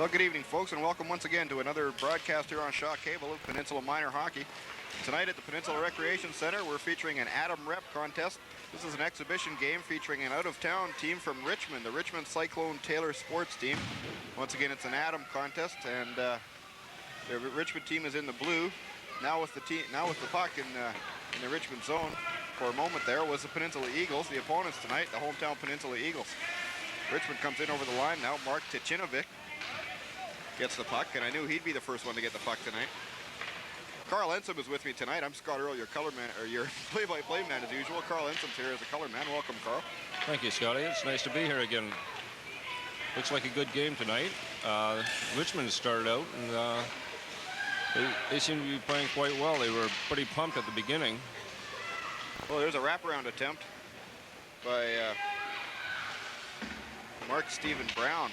Well, good evening, folks, and welcome once again to another broadcast here on Shaw Cable of Peninsula Minor Hockey. Tonight at the Peninsula Recreation Centre, we're featuring an Atom Rep contest. This is an exhibition game featuring an out-of-town team from Richmond, the Richmond Cyclone Taylor sports team. Once again, it's an Atom contest, and the Richmond team is in the blue. Now with the puck in the Richmond zone, for a moment there, was the Peninsula Eagles, the opponents tonight, the hometown Peninsula Eagles. Richmond comes in over the line now. Marc Steven Brown gets the puck, and I knew he'd be the first one to get the puck tonight. Karl Ensom is with me tonight. I'm Scott Earl, your color man, or your play-by-play man as usual. Karl Ensom's here as a color man. Welcome, Karl. Thank you, Scotty. It's nice to be here again. Looks like a good game tonight. Richmond started out, and they seem to be playing quite well. They were pretty pumped at the beginning. Well, there's a wraparound attempt by Marc Steven Brown.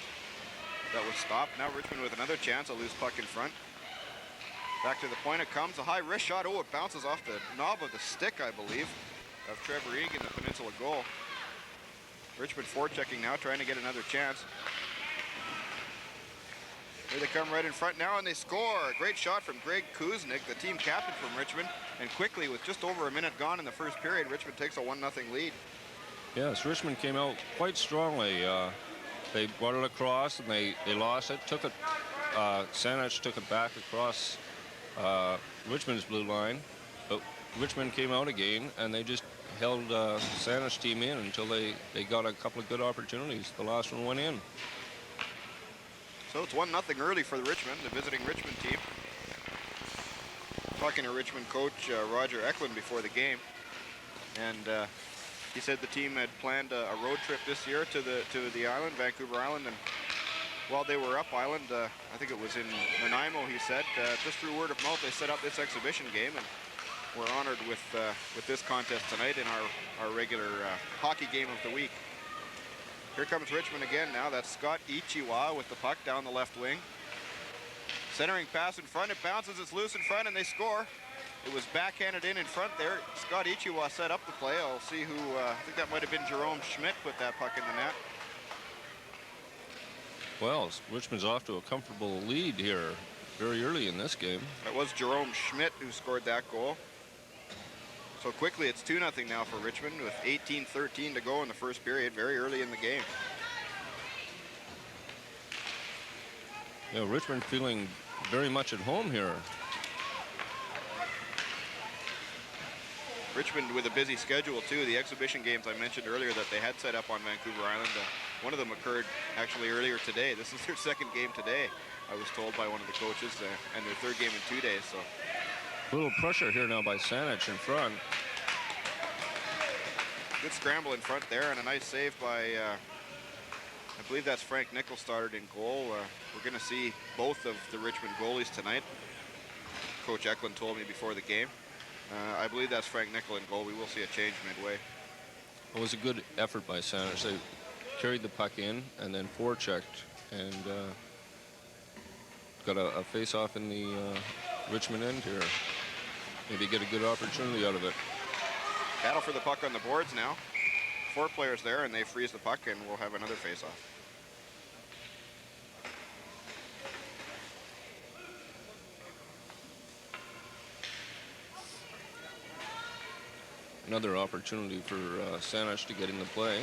That was stopped. Now Richmond with another chance, a loose puck in front. Back to the point it comes, a high wrist shot. Oh, it bounces off the knob of the stick, I believe, of Trevor Egan, the Peninsula goal. Richmond forechecking now, trying to get another chance. Here they come right in front now, and they score. A great shot from Greg Kuznik, the team captain from Richmond. And quickly, with just over a minute gone in the first period, Richmond takes a 1-0 lead. Yes, Richmond came out quite strongly. They brought it across, and they lost it, took it. Sanych took it back across Richmond's blue line, but Richmond came out again, and they just held Sanich's team in until they got a couple of good opportunities. The last one went in. So it's 1-0 early for the Richmond, the visiting Richmond team. Talking to Richmond coach Roger Eklund before the game, and he said the team had planned a road trip this year to the island, Vancouver Island, and while they were up island, I think it was in Nanaimo, he said, just through word of mouth, they set up this exhibition game, and we're honored with this contest tonight in our regular hockey game of the week. Here comes Richmond again now. That's Scott Ichiiwa with the puck down the left wing. Centering pass in front, it bounces, it's loose in front, and they score. It was backhanded in front there. Scott Ichiiwa set up the play. I'll see who, I think that might have been Jerome Schmidt put that puck in the net. Well, Richmond's off to a comfortable lead here very early in this game. It was Jerome Schmidt who scored that goal. So quickly, it's 2-0 now for Richmond with 18:13 to go in the first period, very early in the game. Yeah, Richmond feeling very much at home here. Richmond with a busy schedule too. The exhibition games I mentioned earlier that they had set up on Vancouver Island, one of them occurred actually earlier today. This is their second game today, I was told by one of the coaches, and their third game in 2 days. So a little pressure here now by Sanych in front. Good scramble in front there, and a nice save by, I believe that's Frank Nickel started in goal. We're going to see both of the Richmond goalies tonight. Coach Eklund told me before the game. I believe that's Frank Nickel in goal. We will see a change midway. It was a good effort by Sanych. They carried the puck in and then forechecked and got a face-off in the Richmond end here. Maybe get a good opportunity out of it. Battle for the puck on the boards now. 4 players there, and they freeze the puck, and we'll have another face-off. Another opportunity for Sanych to get into play.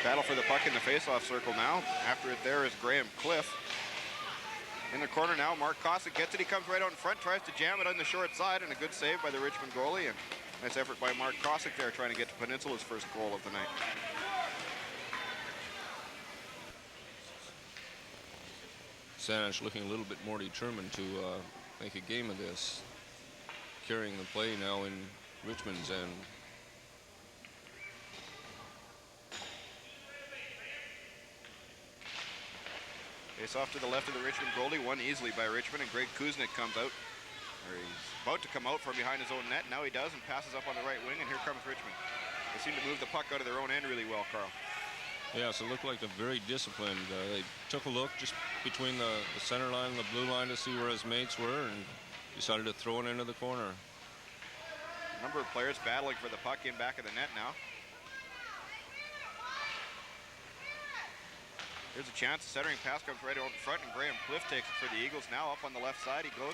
Battle for the puck in the face-off circle now. After it there is Graham Cliff. In the corner now, Mark Kosick gets it. He comes right out in front, tries to jam it on the short side, and a good save by the Richmond goalie. And nice effort by Mark Kosick there, trying to get to Peninsula's first goal of the night. Sanych looking a little bit more determined to make a game of this. Carrying the play now in Richmond's end. Face off to the left of the Richmond goalie, won easily by Richmond, and Greg Kuznik comes out. Or he's about to come out from behind his own net. Now he does and passes up on the right wing, and here comes Richmond. They seem to move the puck out of their own end really well, Karl. Yeah, so it looked like they're very disciplined. They took a look just between the center line and the blue line to see where his mates were and decided to throw it into the corner. A number of players battling for the puck in back of the net now. There's a chance. The centering pass comes right out in front, and Graham Cliff takes it for the Eagles. Now up on the left side he goes.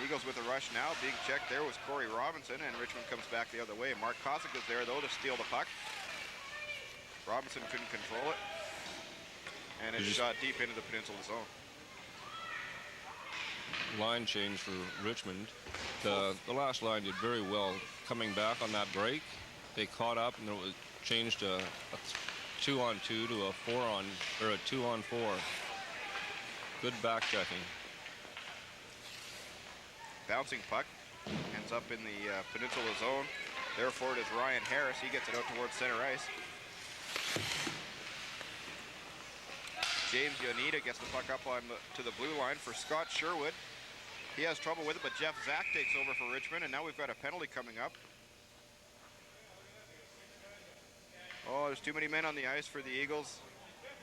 The Eagles with a rush now. Being checked there was Corey Robinson, and Richmond comes back the other way. Mark Kosick is there, though, to steal the puck. Robinson couldn't control it. And it's shot deep into the Peninsula zone. Line change for Richmond. The last line did very well coming back on that break. They caught up, and it was changed a 2-on-2 to a 4-on, or a 2-on-4. Good back checking. Bouncing puck ends up in the Peninsula zone. Therefore, it is Ryan Harris. He gets it out towards center ice. James Yoneda gets the puck up on to the blue line for Scott Sherwood. He has trouble with it, but Zack takes over for Richmond, and now we've got a penalty coming up. Oh, there's too many men on the ice for the Eagles,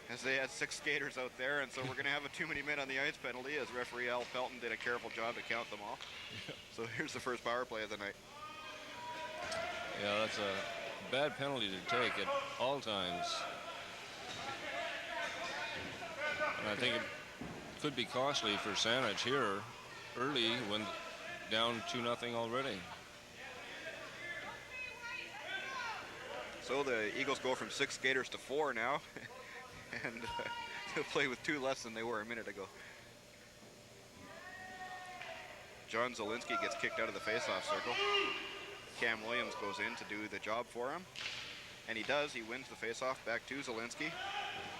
as they had 6 skaters out there, and so we're going to have a too many men on the ice penalty, as referee Al Pelton did a careful job to count them all. So here's the first power play of the night. Yeah, that's a bad penalty to take at all times. And I think it could be costly for Saanich here early when down 2-0 already. So the Eagles go from 6 skaters to 4 now, and they'll play with 2 less than they were a minute ago. John Zielinski gets kicked out of the faceoff circle. Cam Williams goes in to do the job for him, and he does. He wins the faceoff back to Zielinski.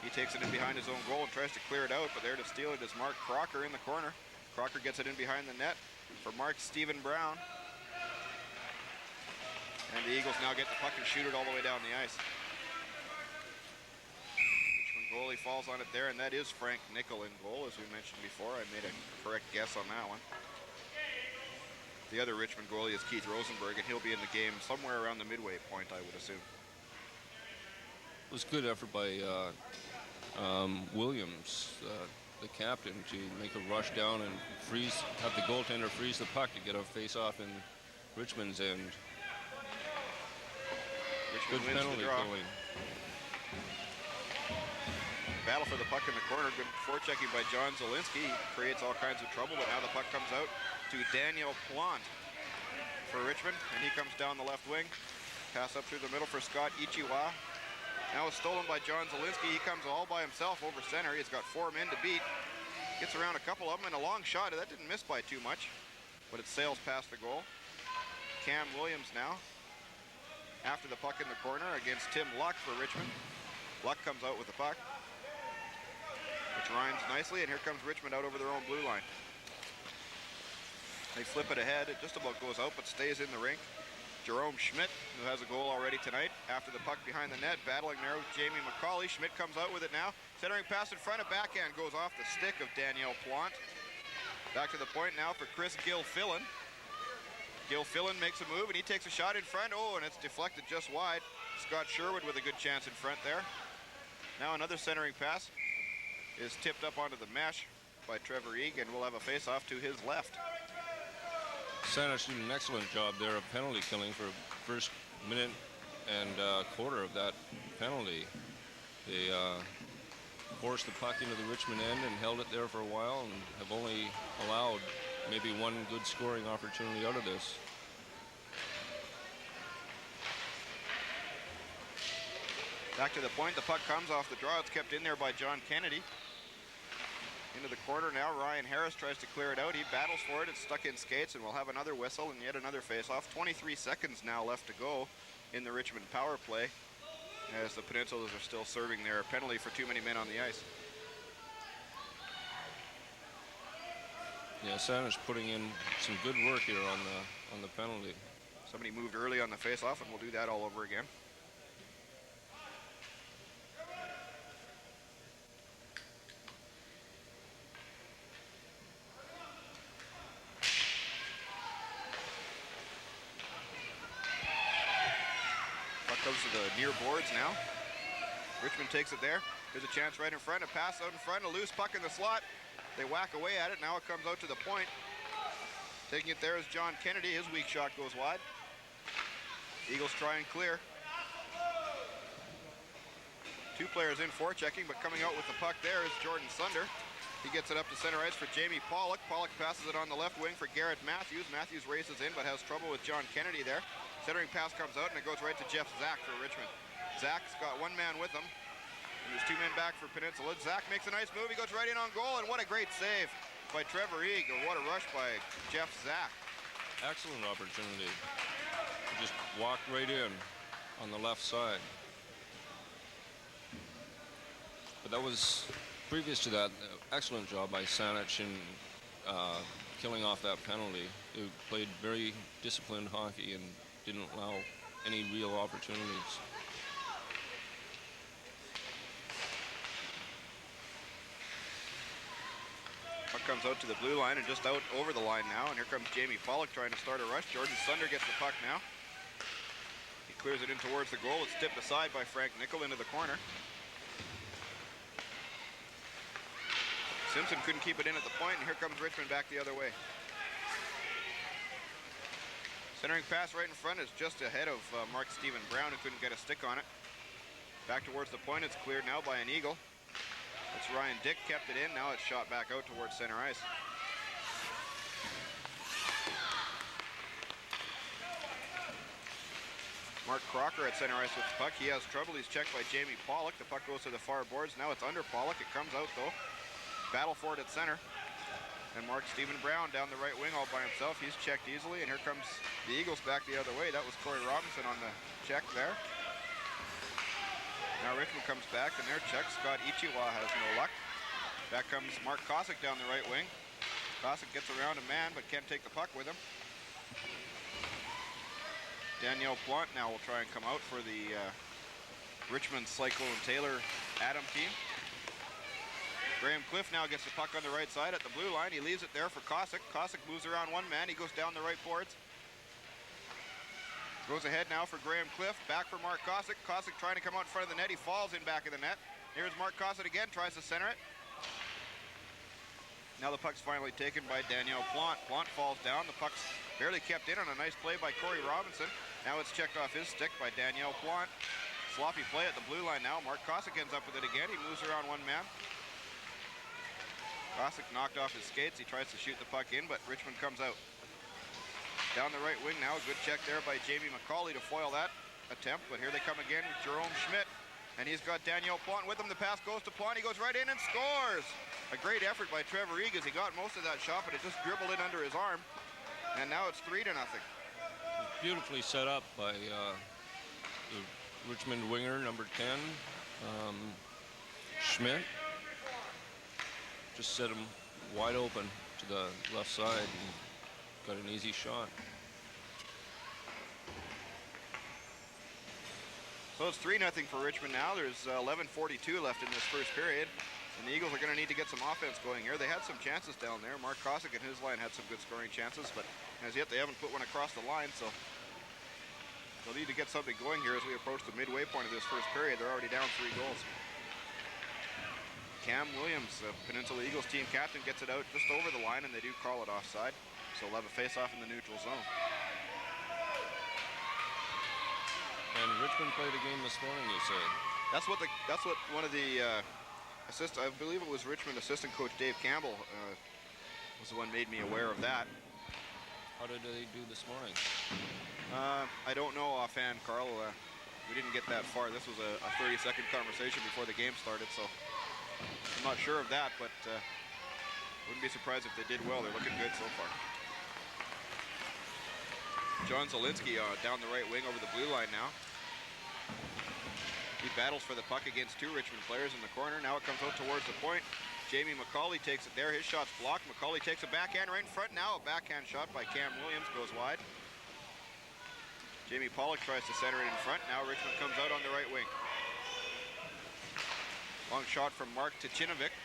He takes it in behind his own goal and tries to clear it out, but there to steal it is Mark Crocker in the corner. Crocker gets it in behind the net for Marc Steven Brown. And the Eagles now get the puck and shoot it all the way down the ice. Richmond goalie falls on it there, and that is Frank Nickel in goal, as we mentioned before. I made a correct guess on that one. The other Richmond goalie is Keith Rosenberg, and he'll be in the game somewhere around the midway point, I would assume. It was good effort by Williams, the captain, to make a rush down and have the goaltender freeze the puck to get a face-off in Richmond's end. Richmond good penalty killing. Battle for the puck in the corner. Good forechecking by John Zielinski. Creates all kinds of trouble, but now the puck comes out to Daniel Plante for Richmond, and he comes down the left wing. Pass up through the middle for Scott Ichiiwa. Now it's stolen by John Zielinski. He comes all by himself over center. He's got 4 men to beat. Gets around a couple of them, and a long shot. That didn't miss by too much, but it sails past the goal. Cam Williams now after the puck in the corner against Tim Luck for Richmond. Luck comes out with the puck, which rhymes nicely, and here comes Richmond out over their own blue line. They flip it ahead. It just about goes out, but stays in the rink. Jerome Schmidt, who has a goal already tonight, after the puck behind the net, battling there with Jamie McCauley. Schmidt comes out with it now. Centering pass in front, of backhand goes off the stick of Daniel Plante. Back to the point now for Kris Gilfillan. Gilfillan makes a move, and he takes a shot in front. Oh, and it's deflected just wide. Scott Sherwood with a good chance in front there. Now another centering pass is tipped up onto the mesh by Trevor Eag, and we'll have a face-off to his left. Saanich did an excellent job there of penalty killing for first minute and quarter of that penalty. They forced the puck into the Richmond end and held it there for a while, and have only allowed maybe 1 good scoring opportunity out of this. Back to the point, the puck comes off the draw. It's kept in there by John Kennedy. Into the corner now, Ryan Harris tries to clear it out. He battles for it. It's stuck in skates, and we'll have another whistle and yet another face-off. 23 seconds now left to go in the Richmond power play, as the Peninsulas are still serving their penalty for too many men on the ice. Yeah, Saanich putting in some good work here on the penalty. Somebody moved early on the face-off, and we'll do that all over again. Goes to the near boards now. Richmond takes it there. There's a chance right in front. A pass out in front. A loose puck in the slot. They whack away at it. Now it comes out to the point. Taking it there is John Kennedy. His weak shot goes wide. Eagles try and clear. Two players in forechecking, but coming out with the puck there is Jordan Sunder. He gets it up to center ice for Jame Pollock. Pollock passes it on the left wing for Garrett Matthews. Matthews races in, but has trouble with John Kennedy there. Centering pass comes out, and it goes right to Jeff Zack for Richmond. Zack's got one man with him, and there's two men back for Peninsula. Zack makes a nice move. He goes right in on goal, and what a great save by Trevor Eagle. What a rush by Jeff Zack. Excellent opportunity. He just walked right in on the left side. But that was, previous to that, excellent job by Sanych in killing off that penalty. He played very disciplined hockey and didn't allow any real opportunities. Puck comes out to the blue line and just out over the line now, and here comes Jame Pollock trying to start a rush. Jordan Sunder gets the puck now. He clears it in towards the goal. It's tipped aside by Frank Nickel into the corner. Simpson couldn't keep it in at the point, and here comes Richmond back the other way. Centering pass right in front is just ahead of Marc Steven Brown, who couldn't get a stick on it. Back towards the point, it's cleared now by an Eagle. It's Ryan Dyck, kept it in, now it's shot back out towards center ice. Mark Crocker at center ice with the puck. He has trouble, he's checked by Jame Pollock. The puck goes to the far boards, now it's under Pollock, it comes out though. Battle for it at center. And Marc Steven Brown down the right wing all by himself. He's checked easily, and here comes the Eagles back the other way. That was Corey Robinson on the check there. Now Richmond comes back, and their check. Scott Ichiiwa has no luck. Back comes Mark Kosick down the right wing. Kosick gets around a man, but can't take the puck with him. Daniel Plante now will try and come out for the Richmond Cyclone Taylor Atom team. Graham Cliff now gets the puck on the right side at the blue line. He leaves it there for Kosick. Kosick moves around one man. He goes down the right boards. Goes ahead now for Graham Cliff. Back for Mark Kosick. Kosick trying to come out in front of the net. He falls in back of the net. Here's Mark Kosick again. Tries to center it. Now the puck's finally taken by Daniel Plante. Plante falls down. The puck's barely kept in on a nice play by Corey Robinson. Now it's checked off his stick by Daniel Plante. Sloppy play at the blue line now. Mark Kosick ends up with it again. He moves around one man. Kosick knocked off his skates. He tries to shoot the puck in, but Richmond comes out. Down the right wing now, good check there by Jamie McCauley to foil that attempt, but here they come again with Jerome Schmidt, and he's got Daniel Plante with him. The pass goes to Plante. He goes right in and scores. A great effort by Trevor Eagle. He got most of that shot, but it just dribbled in under his arm, and now it's 3-0. Beautifully set up by the Richmond winger, number 10, Schmidt. Just set him wide open to the left side and got an easy shot. So it's 3-0 for Richmond now. There's 11:42 left in this first period, and the Eagles are going to need to get some offense going here. They had some chances down there. Mark Kosick and his line had some good scoring chances, but as yet they haven't put one across the line, so they'll need to get something going here as we approach the midway point of this first period. They're already down 3 goals. Cam Williams, the Peninsula Eagles team captain, gets it out just over the line, and they do call it offside. So we'll have a face-off in the neutral zone. And Richmond played a game this morning, you say? That's what one of the I believe it was Richmond assistant coach Dave Campbell was the one made me aware of that. How did they do this morning? I don't know offhand, Carl. We didn't get that far. This was a 30-second conversation before the game started, so I'm not sure of that, but wouldn't be surprised if they did well. They're looking good so far. John Zielinski down the right wing over the blue line now. He battles for the puck against 2 Richmond players in the corner. Now it comes out towards the point. Jamie McCauley takes it there. His shot's blocked. McCauley takes a backhand right in front. Now a backhand shot by Cam Williams goes wide. Jame Pollock tries to center it in front. Now Richmond comes out on the right wing. Long shot from Mark Tchinovic.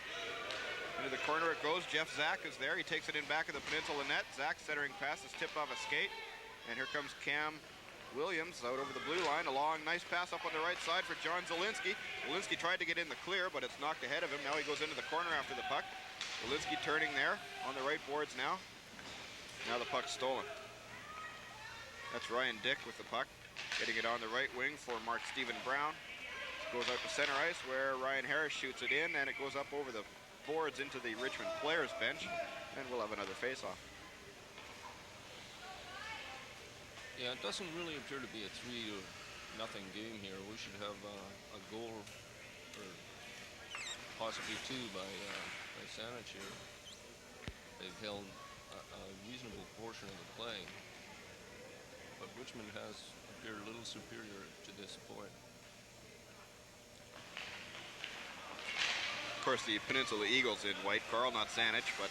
Into the corner it goes. Jeff Zack is there. He takes it in back of the Peninsula net. Zack centering pass is tipped off a skate. And here comes Cam Williams out over the blue line. A long, nice pass up on the right side for John Zielinski. Zielinski tried to get in the clear, but it's knocked ahead of him. Now he goes into the corner after the puck. Zielinski turning there on the right boards now. Now the puck's stolen. That's Ryan Dyck with the puck. Getting it on the right wing for Marc Steven Brown. Goes out to center ice where Ryan Harris shoots it in, and it goes up over the boards into the Richmond players bench, and we'll have another face-off. Yeah, it doesn't really appear to be a 3-0 game here. We should have a goal, or possibly 2 by Saanich here. They've held a reasonable portion of the play, but Richmond has appeared a little superior to this point. Of course, the Peninsula Eagle's in white, Karl, not Saanich, but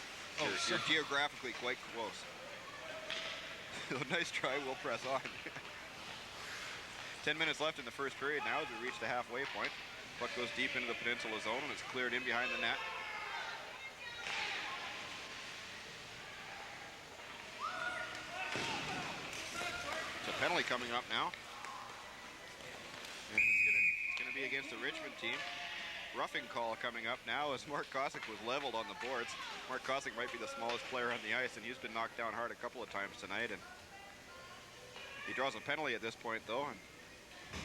you're geographically quite close. Nice try, we'll press on. 10 minutes left in the first period now as we reach the halfway point. Puck goes deep into the Peninsula zone, and it's cleared in behind the net. It's a penalty coming up now. And it's gonna be against the Richmond team. Roughing call coming up now as Marc Kosick was leveled on the boards. Marc Kosick might be the smallest player on the ice, and he's been knocked down hard a couple of times tonight. And he draws a penalty at this point, though. And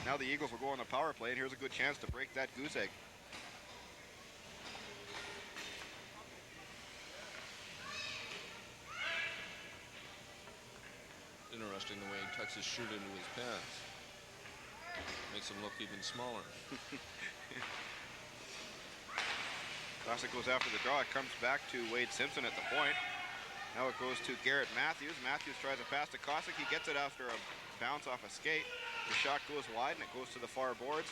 now the Eagles will go on the power play, and here's a good chance to break that goose egg. Interesting the way he tucks his shirt into his pants. Makes him look even smaller. Kosick goes after the draw. It comes back to Wade Simpson at the point. Now it goes to Garrett Matthews. Matthews tries a pass to Kosick. He gets it after a bounce off a skate. The shot goes wide, and it goes to the far boards.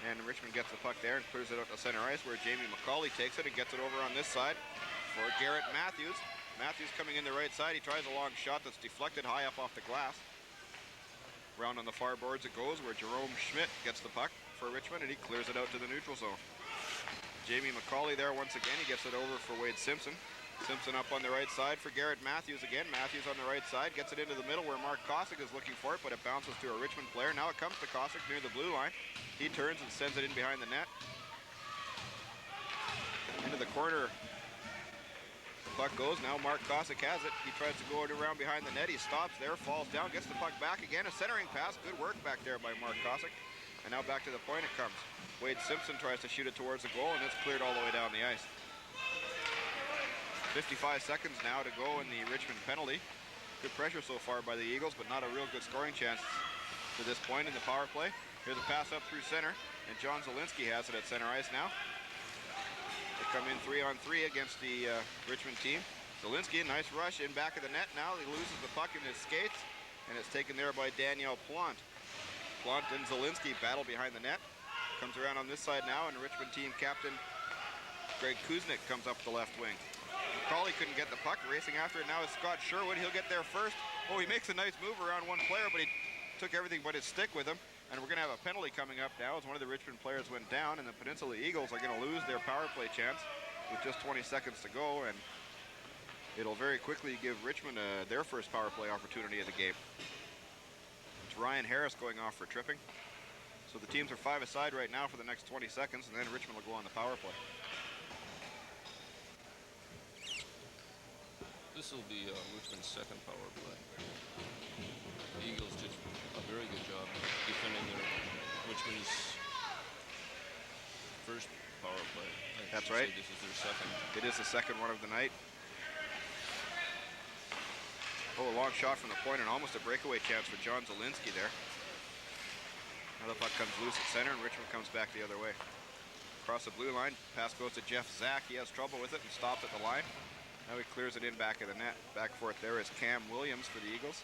And Richmond gets the puck there and clears it out to center ice, where Jame Pollock takes it and gets it over on this side for Garrett Matthews. Matthews coming in the right side. He tries a long shot that's deflected high up off the glass. Round on the far boards it goes, where Jerome Schmidt gets the puck for Richmond, and he clears it out to the neutral zone. Jame Pollock there once again. He gets it over for Wade Simpson. Simpson up on the right side for Garrett Matthews again. Matthews on the right side, gets it into the middle where Marc Kosick is looking for it, but it bounces to a Richmond player. Now it comes to Kosick near the blue line. He turns and sends it in behind the net. Into the corner. The puck goes. Now Marc Kosick has it. He tries to go around behind the net. He stops there, falls down, gets the puck back again. A centering pass. Good work back there by Marc Kosick. And now back to the point it comes. Wade Simpson tries to shoot it towards the goal, and it's cleared all the way down the ice. 55 seconds now to go in the Richmond penalty. Good pressure so far by the Eagles, but not a real good scoring chance to this point in the power play. Here's a pass up through center, and John Zielinski has it at center ice now. They come in 3-on-3 against the Richmond team. Zielinski, nice rush in back of the net now. He loses the puck in his skates, and it's taken there by Daniel Plante. Plante and Zielinski battle behind the net. Comes around on this side now, and Richmond team captain Greg Kuznik comes up the left wing. McCauley couldn't get the puck. Racing after it now is Scott Sherwood. He'll get there first. Oh, he makes a nice move around one player, but he took everything but his stick with him. And we're going to have a penalty coming up now as one of the Richmond players went down, and the Peninsula Eagles are going to lose their power play chance with just 20 seconds to go, and it'll very quickly give Richmond their first power play opportunity of the game. It's Ryan Harris going off for tripping. So the teams are 5-a-side right now for the next 20 seconds, and then Richmond will go on the power play. This will be Richmond's second power play. The Eagles did a very good job defending Richmond's first power play. That's right. This is their second. It is the second one of the night. Oh, a long shot from the point and almost a breakaway chance for John Zielinski there. Now the puck comes loose at center, and Richmond comes back the other way. Across the blue line, pass goes to Zack. He has trouble with it and stops at the line. Now he clears it in back of the net. Back for it there is Cam Williams for the Eagles.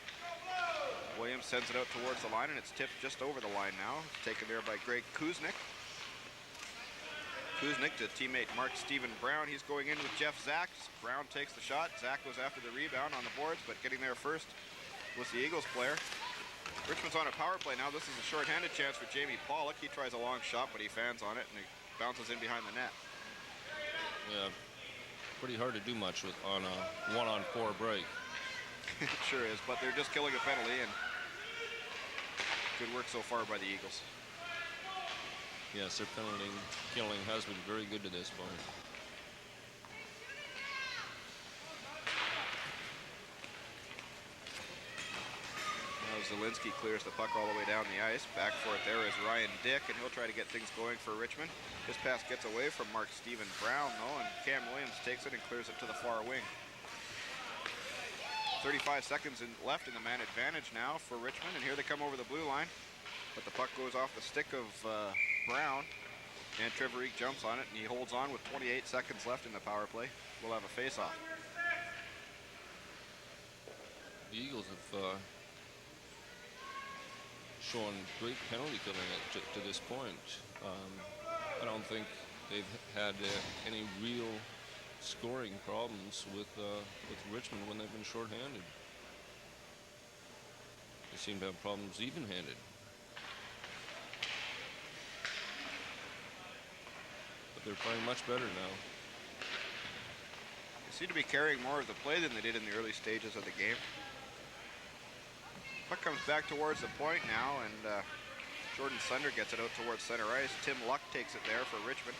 Williams sends it out towards the line, and it's tipped just over the line now. It's taken there by Greg Kuznik. Kuznik to teammate Marc Steven Brown. He's going in with Zack. Brown takes the shot. Zack goes after the rebound on the boards, but getting there first was the Eagles player. Richmond's on a power play now. This is a short-handed chance for Jame Pollock. He tries a long shot, but he fans on it, and he bounces in behind the net. Yeah, pretty hard to do much on a 1-on-4 break. It sure is, but they're just killing a penalty, and good work so far by the Eagles. Yes, their penalty killing has been very good to this point. Now Zielinski clears the puck all the way down the ice. Back for it there is Ryan Dyck, and he'll try to get things going for Richmond. This pass gets away from Marc Steven Brown, though, and Cam Williams takes it and clears it to the far wing. 35 seconds left in the man advantage now for Richmond, and here they come over the blue line. But the puck goes off the stick of Brown, and Trevor Eek jumps on it, and he holds on with 28 seconds left in the power play. We'll have a face-off. The Eagles have shown great penalty killing to this point. I don't think they've had any real scoring problems with Richmond when they've been shorthanded. They seem to have problems even-handed. But they're playing much better now. They seem to be carrying more of the play than they did in the early stages of the game. Puck comes back towards the point now, and Jordan Sunder gets it out towards center ice. Tim Luck takes it there for Richmond.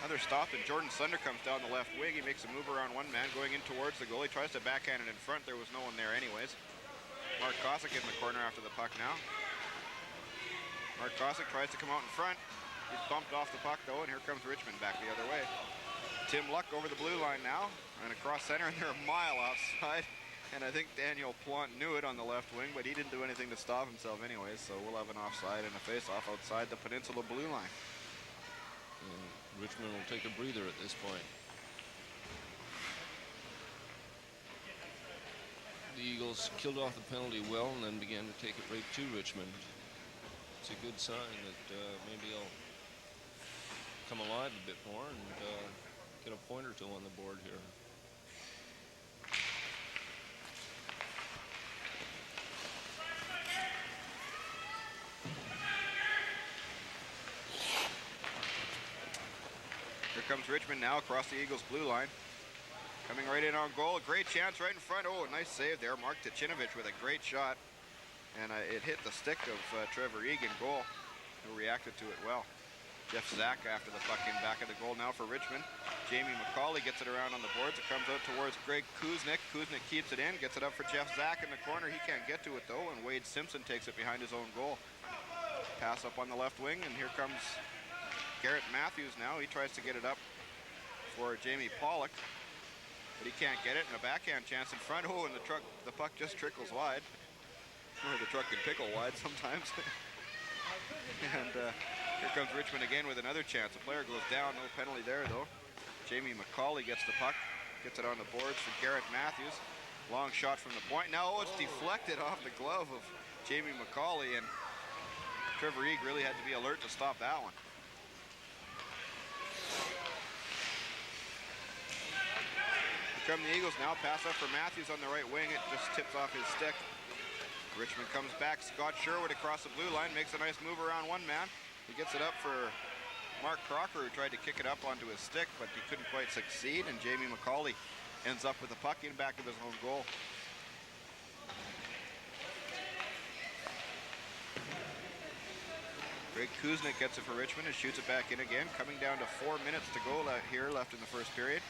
Another stop, and Jordan Sunder comes down the left wing. He makes a move around one man, going in towards the goal. He tries to backhand it in front. There was no one there anyways. Mark Kosick in the corner after the puck now. Mark Kosick tries to come out in front. He's bumped off the puck, though, and here comes Richmond back the other way. Tim Luck over the blue line now, and across center, and they're a mile offside. And I think Daniel Plante knew it on the left wing, but he didn't do anything to stop himself anyways, so we'll have an offside and a face-off outside the Peninsula blue line. And Richmond will take a breather at this point. The Eagles killed off the penalty well and then began to take it right to Richmond. It's a good sign that maybe they'll come alive a bit more and get a point or two on the board here. Here comes Richmond now across the Eagles blue line. Coming right in on goal. A great chance right in front. Oh, a nice save there. Mark Ticinovic with a great shot. And it hit the stick of Trevor Egan, goal, who reacted to it well. Jeff Zack after the puck in back of the goal now for Richmond. Jamie McCauley gets it around on the boards. It comes out towards Greg Kuznik. Kuznik keeps it in, gets it up for Jeff Zack in the corner. He can't get to it though, and Wade Simpson takes it behind his own goal. Pass up on the left wing, and here comes Garrett Matthews now. He tries to get it up for Jame Pollock, but he can't get it, and a backhand chance in front. Oh, and the puck just trickles wide. Or the truck can pickle wide sometimes. And here comes Richmond again with another chance. The player goes down, no penalty there though. Jamie McCauley gets the puck, gets it on the boards for Garrett Matthews. Long shot from the point. Now it's deflected off the glove of Jamie McCauley, and Trevor Eag really had to be alert to stop that one. Here come the Eagles now. Pass up for Matthews on the right wing. It just tips off his stick. Richmond comes back. Scott Sherwood across the blue line, makes a nice move around one man. He gets it up for Mark Crocker, who tried to kick it up onto his stick, but he couldn't quite succeed, and Jamie McCauley ends up with the puck in back of his own goal. Greg Kuznik gets it for Richmond and shoots it back in again. Coming down to 4 minutes to go here left in the first period.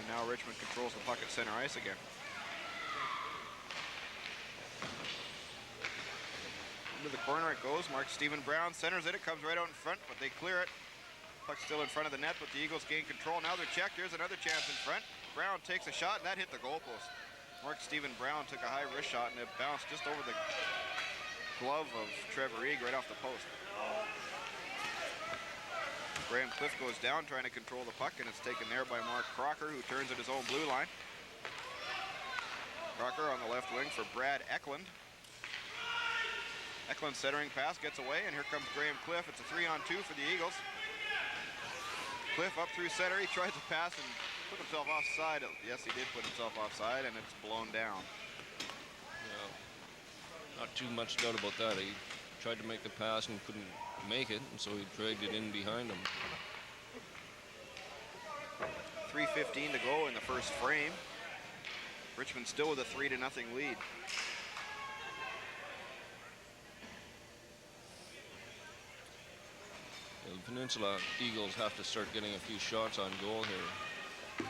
And now Richmond controls the puck at center ice again. Into the corner it goes. Marc Steven Brown centers it. It comes right out in front, but they clear it. Puck's still in front of the net, but the Eagles gain control. Now they're checked. Here's another chance in front. Brown takes a shot, and that hit the goalpost. Marc Steven Brown took a high wrist shot, and it bounced just over the glove of Trevor Eag right off the post. Graham Cliff goes down trying to control the puck, and it's taken there by Mark Crocker, who turns at his own blue line. Crocker on the left wing for Brad Eklund. Eklund centering pass, gets away, and here comes Graham Cliff. It's a 3-on-2 for the Eagles. Cliff up through center. He tries to pass and put himself offside. Yes, he did put himself offside, and it's blown down. Yeah, not too much doubt about that. He tried to make the pass and couldn't make it, and so he dragged it in behind him. 3:15 to go in the first frame. Richmond still with a 3-0 lead. The Peninsula Eagles have to start getting a few shots on goal here.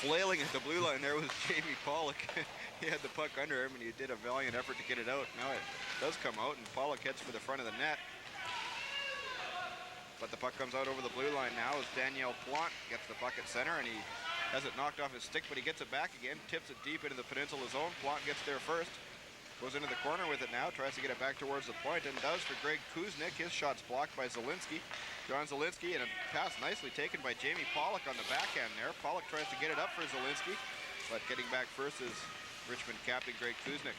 flailing at the blue line there was Jame Pollock. He had the puck under him, and he did a valiant effort to get it out. Now it does come out, and Pollock heads for the front of the net. But the puck comes out over the blue line now as Daniel Plante gets the puck at center, and he has it knocked off his stick, but he gets it back again, tips it deep into the Peninsula zone. Plante gets there first, goes into the corner with it now, tries to get it back towards the point, and does for Greg Kuznik. His shot's blocked by Zielinski. John Zielinski, and a pass nicely taken by Jame Pollock on the backhand there. Pollock tries to get it up for Zielinski, but getting back first is Richmond captain Greg Kuznik.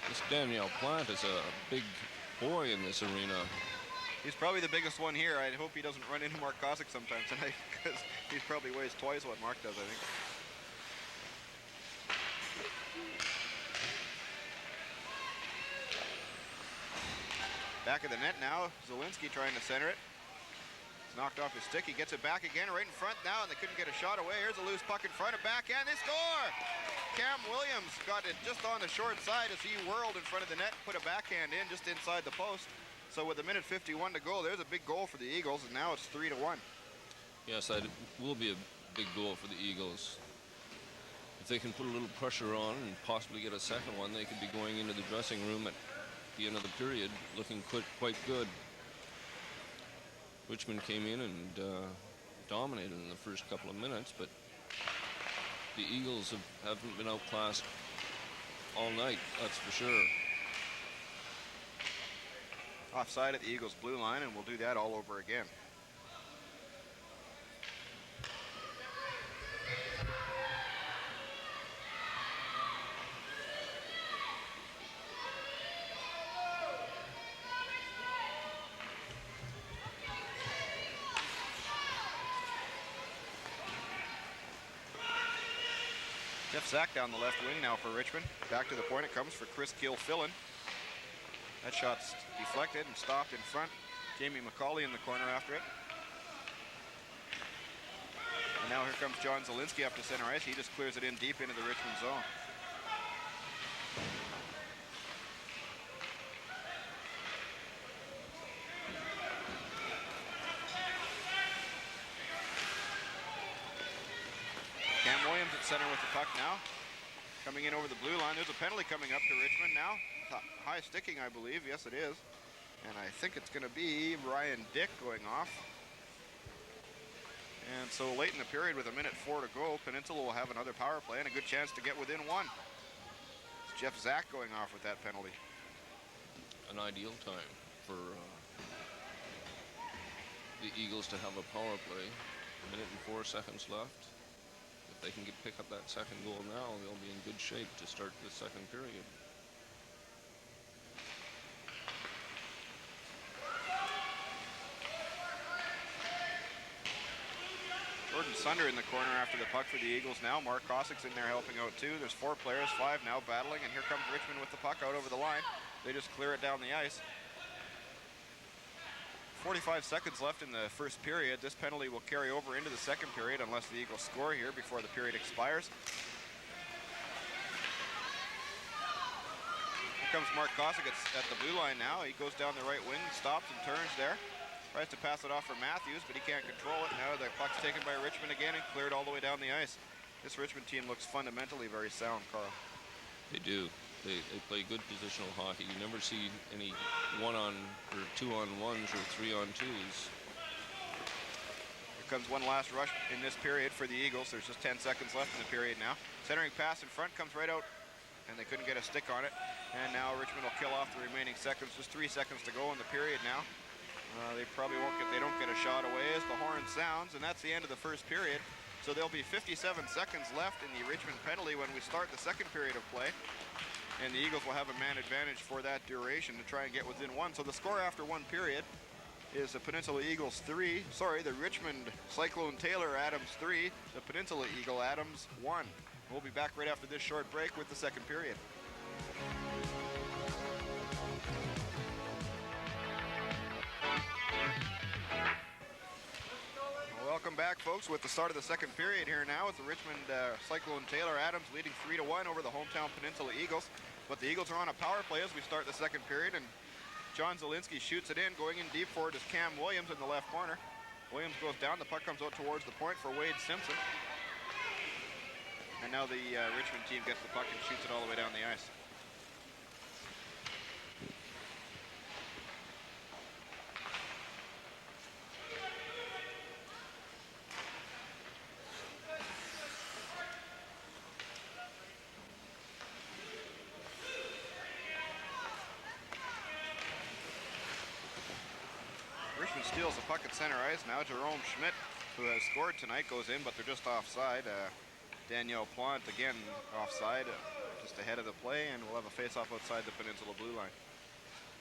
This Daniel Plante is a big boy in this arena. He's probably the biggest one here. I hope he doesn't run into Marc Kosick sometime tonight, because he probably weighs twice what Marc does, I think. Back of the net now, Zielinski trying to center it. It's knocked off his stick. He gets it back again right in front now, and they couldn't get a shot away. Here's a loose puck in front of backhand. They score! Cam Williams got it just on the short side as he whirled in front of the net, put a backhand in just inside the post. So with a minute 51 to go, there's a big goal for the Eagles, and now it's 3-1. Yes, that will be a big goal for the Eagles. If they can put a little pressure on and possibly get a second one, they could be going into the dressing room at the end of the period looking quite good. Richmond came in and dominated in the first couple of minutes, but the Eagles haven't been outclassed all night, that's for sure. Offside at the Eagles' blue line, and we'll do that all over again. Zack down the left wing now for Richmond. Back to the point it comes for Kris Gilfillan. That shot's deflected and stopped in front. Jamie McCauley in the corner after it. And now here comes John Zielinski up to center ice. He just clears it in deep into the Richmond zone. Center with the puck now. Coming in over the blue line. There's a penalty coming up to Richmond now. High sticking, I believe. Yes, it is. And I think it's going to be Ryan Dyck going off. And so late in the period with a minute 4 to go, Peninsula will have another power play and a good chance to get within one. It's Jeff Zack going off with that penalty. An ideal time for the Eagles to have a power play. A minute and 4 seconds left. If they can pick up that second goal now, they'll be in good shape to start the second period. Jordan Sunder in the corner after the puck for the Eagles now. Marc Kosick's in there helping out too. There's 4 players, 5 now battling, and here comes Richmond with the puck out over the line. They just clear it down the ice. 45 seconds left in the first period. This penalty will carry over into the second period unless the Eagles score here before the period expires. Here comes Marc Kosick at the blue line now. He goes down the right wing, stops and turns there. Tries to pass it off for Matthews, but he can't control it. Now the puck's taken by Richmond again and cleared all the way down the ice. This Richmond team looks fundamentally very sound, Carl. They do. They play good positional hockey. You never see any 1-on or 2-on-1s or 3-on-2s. Here comes one last rush in this period for the Eagles. There's just 10 seconds left in the period now. Centering pass in front comes right out, and they couldn't get a stick on it. And now Richmond will kill off the remaining seconds. Just 3 seconds to go in the period now. They probably don't get a shot away as the horn sounds, and that's the end of the first period. So there'll be 57 seconds left in the Richmond penalty when we start the second period of play. And the Eagles will have a man advantage for that duration to try and get within one. So the score after one period is the Peninsula Eagles 3. Sorry, the Richmond Cyclone Taylor Adams 3. The Peninsula Eagle Adams 1. We'll be back right after this short break with the second period. Welcome back, folks, with the start of the second period here now with the Richmond Cyclone Taylor Adams leading 3-1 over the hometown Peninsula Eagles. But the Eagles are on a power play as we start the second period, and John Zielinski shoots it in. Going in deep for it is Cam Williams in the left corner. Williams goes down. The puck comes out towards the point for Wade Simpson. And now the Richmond team gets the puck and shoots it all the way down the ice. Richmond steals the puck at center ice. Now Jerome Schmidt, who has scored tonight, goes in, but they're just offside. Daniel Plante again offside, just ahead of the play, and we'll have a face-off outside the Peninsula blue line.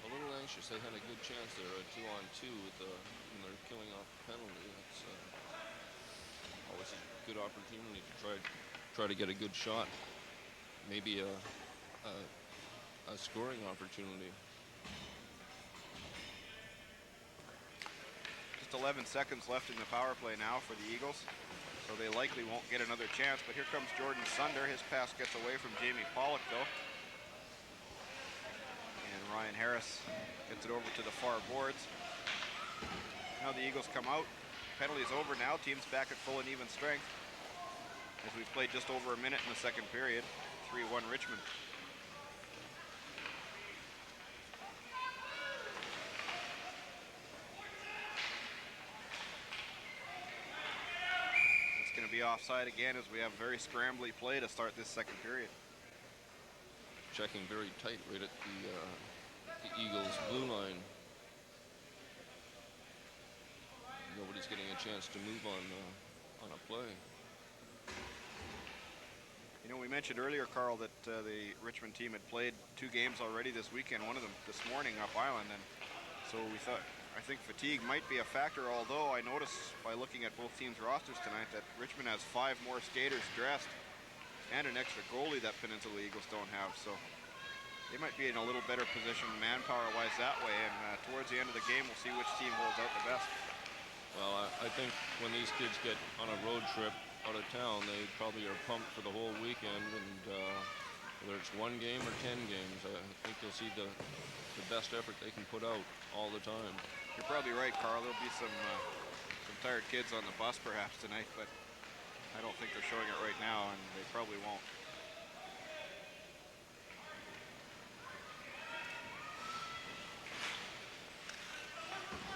A little anxious. They had a good chance there, a 2-on-2 when they're killing off the penalty. It's always a good opportunity to try to get a good shot. Maybe a scoring opportunity. Just 11 seconds left in the power play now for the Eagles, so they likely won't get another chance. But here comes Jordan Sunder. His pass gets away from Jame Pollock, though. And Ryan Harris gets it over to the far boards. Now the Eagles come out. Penalty's over now. Team's back at full and even strength, as we've played just over a minute in the second period. 3-1 Richmond. Going to be offside again, as we have very scrambly play to start this second period. Checking very tight right at the Eagles blue line. Nobody's getting a chance to move on a play. You know, we mentioned earlier, Karl, that the Richmond team had played 2 games already this weekend, one of them this morning up Island, and so I think fatigue might be a factor, although I noticed by looking at both teams' rosters tonight that Richmond has 5 more skaters dressed and an extra goalie that Peninsula Eagles don't have, so they might be in a little better position manpower-wise that way, and towards the end of the game we'll see which team holds out the best. Well, I think when these kids get on a road trip out of town, they probably are pumped for the whole weekend, and whether it's 1 game or 10 games, I think you'll see the best effort they can put out all the time. You're probably right, Karl. There'll be some tired kids on the bus perhaps tonight, but I don't think they're showing it right now, and they probably won't.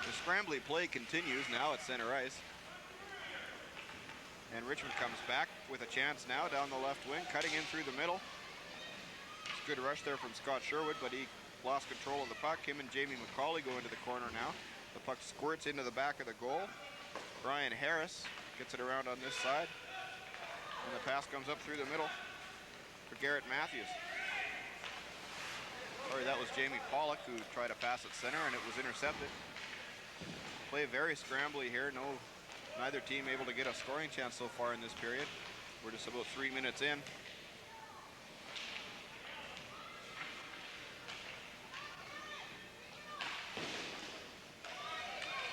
The scrambly play continues now at center ice. And Richmond comes back with a chance now down the left wing, cutting in through the middle. It's a good rush there from Scott Sherwood, but he lost control of the puck. Him and Jamie McCauley go into the corner now. The puck squirts into the back of the goal. Ryan Harris gets it around on this side. And the pass comes up through the middle for Garrett Matthews. Sorry, that was Jame Pollock who tried to pass at center, and it was intercepted. Play very scrambly here. Neither team able to get a scoring chance so far in this period. We're just about 3 minutes in.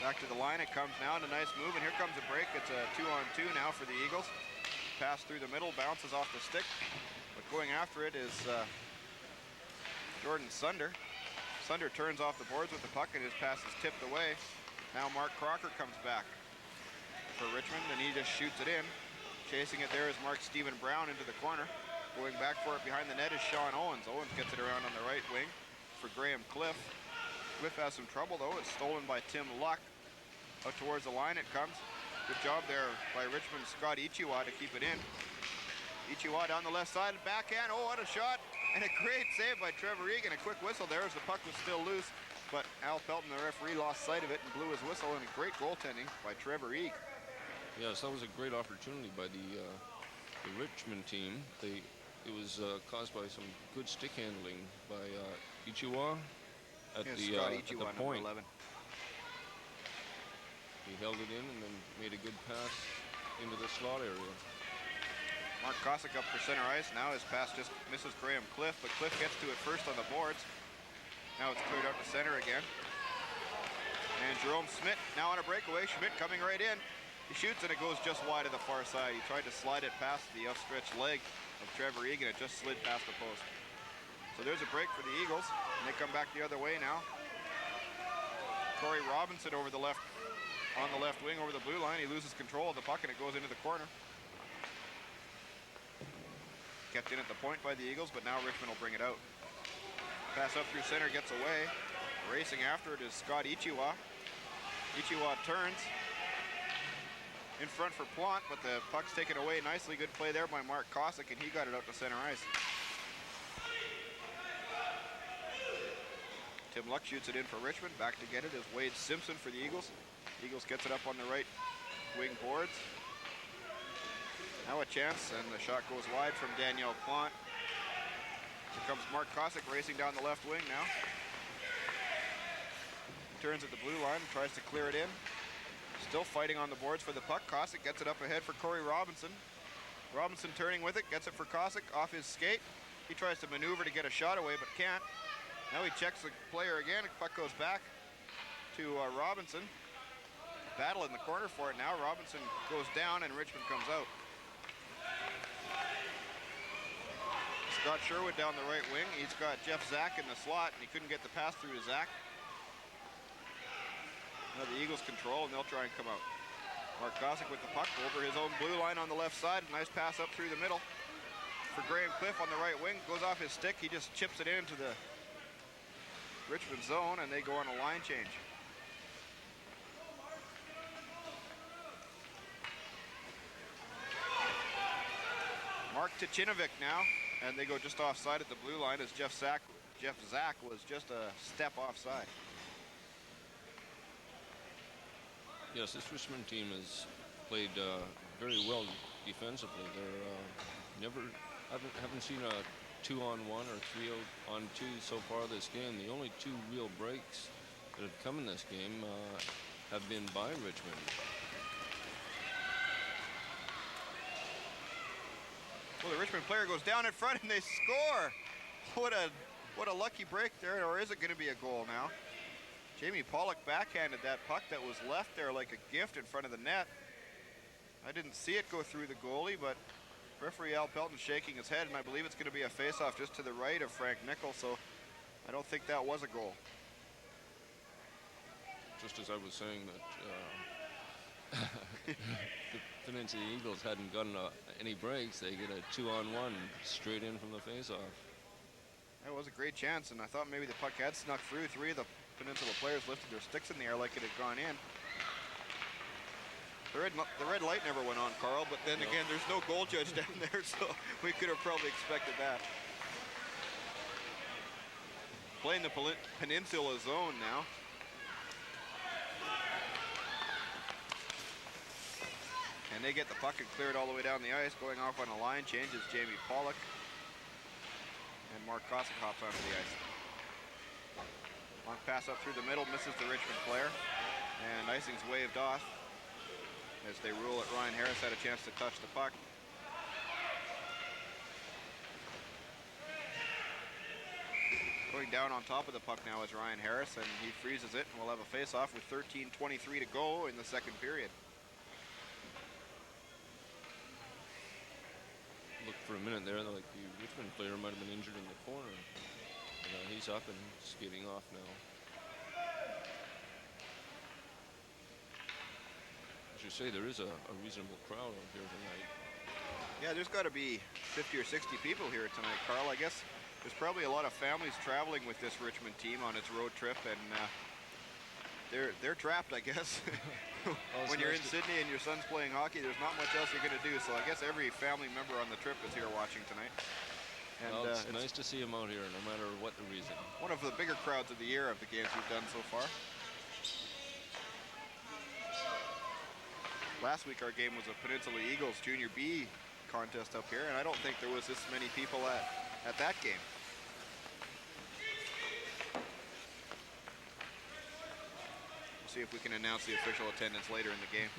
Back to the line it comes now, and a nice move, and here comes a break. It's a 2-on-2 now for the Eagles. Pass through the middle, bounces off the stick, but going after it is Jordan Sunder. Sunder turns off the boards with the puck, and his pass is tipped away. Now Mark Crocker comes back for Richmond, and he just shoots it in. Chasing it there is Marc Steven Brown into the corner. Going back for it behind the net is Sean Owens. Owens gets it around on the right wing for Graham Cliff. Cliff has some trouble, though. It's stolen by Tim Luck. Out towards the line it comes. Good job there by Richmond's Scott Ichiiwa to keep it in. Ichiiwa down the left side, backhand. Oh, what a shot. And a great save by Trevor Egan. A quick whistle there as the puck was still loose. But Al Pelton, the referee, lost sight of it and blew his whistle, and a great goaltending by Trevor Egan. Yes, that was a great opportunity by the Richmond team. It was caused by some good stick handling by Ichiiwa at the point. 11. He held it in and then made a good pass into the slot area. Mark Kosick up for center ice. Now his pass just misses Graham Cliff, but Cliff gets to it first on the boards. Now it's cleared out to center again. And Jerome Schmidt now on a breakaway. Schmidt coming right in. He shoots and it goes just wide of the far side. He tried to slide it past the outstretched leg of Trevor Egan. It just slid past the post. So there's a break for the Eagles, and they come back the other way now. Corey Robinson over the left, on the left wing over the blue line. He loses control of the puck and it goes into the corner. Kept in at the point by the Eagles, but now Richmond will bring it out. Pass up through center, gets away. Racing after it is Scott Ichiiwa. Ichiiwa turns in front for Plante, but the puck's taken away nicely. Good play there by Mark Kosick, and he got it out to center ice. Tim Luck shoots it in for Richmond. Back to get it is Wade Simpson for the Eagles. Eagles gets it up on the right wing boards. Now a chance, and the shot goes wide from Daniel Plante. Here comes Mark Kosick racing down the left wing now. Turns at the blue line, tries to clear it in. Still fighting on the boards for the puck. Kosick gets it up ahead for Corey Robinson. Robinson turning with it, gets it for Kosick off his skate. He tries to maneuver to get a shot away, but can't. Now he checks the player again. The puck goes back to Robinson. Battle in the corner for it now. Robinson goes down and Richmond comes out. Scott Sherwood down the right wing. He's got Zack in the slot, and he couldn't get the pass through to Zack. Now the Eagles control, and they'll try and come out. Mark Kosick with the puck over his own blue line on the left side. A nice pass up through the middle for Graham Cliff on the right wing. Goes off his stick. He just chips it into the Richmond zone, and they go on a line change. Mark Tchinovic now, and they go just offside at the blue line as Jeff Zack was just a step offside. Yes, this Richmond team has played very well defensively. They're haven't seen a 2-on-1 or 3-on-2 so far this game. The only two real breaks that have come in this game have been by Richmond. Well, the Richmond player goes down in front and they score. What a lucky break there, or is it going to be a goal now? Jame Pollock backhanded that puck that was left there like a gift in front of the net. I didn't see it go through the goalie, but referee Al Pelton's shaking his head, and I believe it's going to be a face-off just to the right of Frank Nickel, so I don't think that was a goal. Just as I was saying that the Peninsula Eagles hadn't gotten any breaks, they get a 2-on-1 straight in from the face-off. That was a great chance, and I thought maybe the puck had snuck through. Three of the Peninsula players lifted their sticks in the air like it had gone in. The red light never went on, Carl, but then again, there's no goal judge down there, so we could have probably expected that. Playing the Peninsula zone now. And they get the puck and clear it all the way down the ice. Going off on a line change is Jame Pollock. And Mark Kosick hops onto the ice. Long pass up through the middle, misses the Richmond player. And icing's waved off as they rule it. Ryan Harris had a chance to touch the puck. Going down on top of the puck now is Ryan Harris, and he freezes it, and we'll have a face-off with 13:23 to go in the second period. Looked for a minute there, like the Richmond player might have been injured in the corner. He's up and skating off now. As you say, there is a reasonable crowd out here tonight. Yeah, there's got to be 50 or 60 people here tonight, Carl. I guess there's probably a lot of families traveling with this Richmond team on its road trip, and they're trapped, I guess. When you're in Sidney and your son's playing hockey, there's not much else you're going to do. So I guess every family member on the trip is here watching tonight. And well, it's nice to see them out here, no matter what the reason. One of the bigger crowds of the year of the games we've done so far. Last week our game was a Peninsula Eagles Junior B contest up here, and I don't think there was this many people at that game. See if we can announce the official attendance later in the game.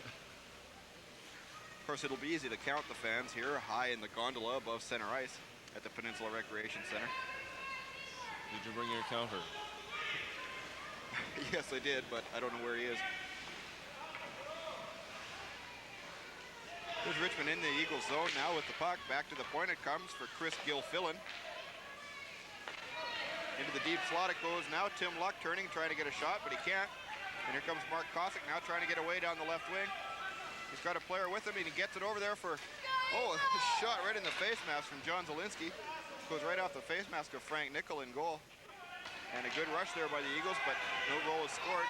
Of course, it'll be easy to count the fans here high in the gondola above center ice at the Peninsula Recreation Centre. Did you bring your counter? Yes, I did, but I don't know where he is. There's Richmond in the Eagles zone now with the puck. Back to the point it comes for Kris Gilfillan. Into the deep slot it goes now. Tim Luck turning, trying to get a shot, but he can't. And here comes Mark Kosick now trying to get away down the left wing. He's got a player with him, and he gets it over there for, a shot right in the face mask from John Zielinski. Goes right off the face mask of Frank Nickel in goal. And a good rush there by the Eagles, but no goal is scored.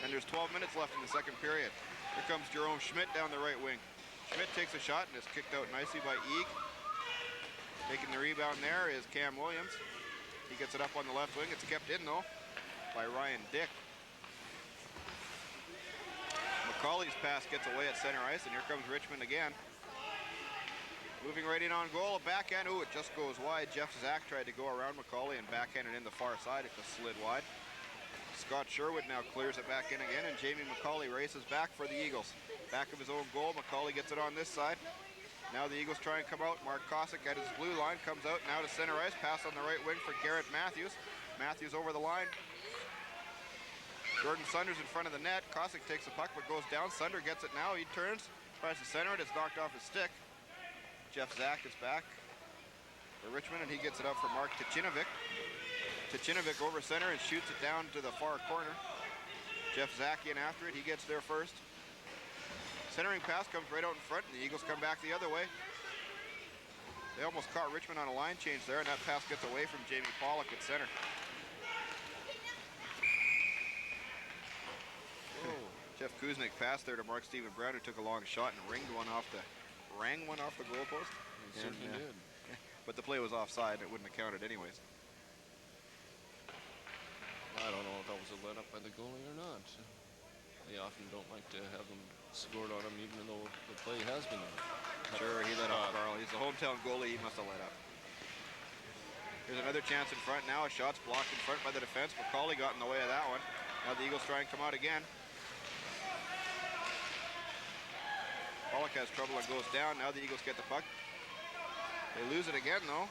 And there's 12 minutes left in the second period. Here comes Jerome Schmidt down the right wing. Schmidt takes a shot and is kicked out nicely by Eag. Taking the rebound there is Cam Williams. He gets it up on the left wing. It's kept in, though, by Ryan Dyck. McCauley's pass gets away at center ice, and here comes Richmond again. Moving right in on goal, a backhand. Ooh, it just goes wide. Jeff Zack tried to go around McCauley and backhand it in the far side. It just slid wide. Scott Sherwood now clears it back in again, and Jamie McCauley races back for the Eagles. Back of his own goal, McCauley gets it on this side. Now the Eagles try and come out. Mark Kosick at his blue line comes out now to center ice. Pass on the right wing for Garrett Matthews. Matthews over the line. Jordan Sunders in front of the net. Kosick takes the puck but goes down. Sunder gets it now. He turns, tries to center it. It's knocked off his stick. Jeff Zack is back for Richmond, and he gets it up for Mark Ticinovic. Ticinovic over center and shoots it down to the far corner. Jeff Zack in after it. He gets there first. Centering pass comes right out in front, and the Eagles come back the other way. They almost caught Richmond on a line change there, and that pass gets away from Jame Pollock at center. Jeff Kuznik passed there to Marc Steven Brown, who took a long shot and rang one off the goalpost. He certainly did. But the play was offside. It wouldn't have counted anyways. I don't know if that was a let up by the goalie or not. They often don't like to have them scored on them, even though the play has been. Sure, he let up Karl. He's the hometown goalie. He must have let up. Here's another chance in front now. A shot's blocked in front by the defense. McCauley got in the way of that one. Now the Eagles try and come out again. Pollock has trouble and goes down. Now the Eagles get the puck. They lose it again, though.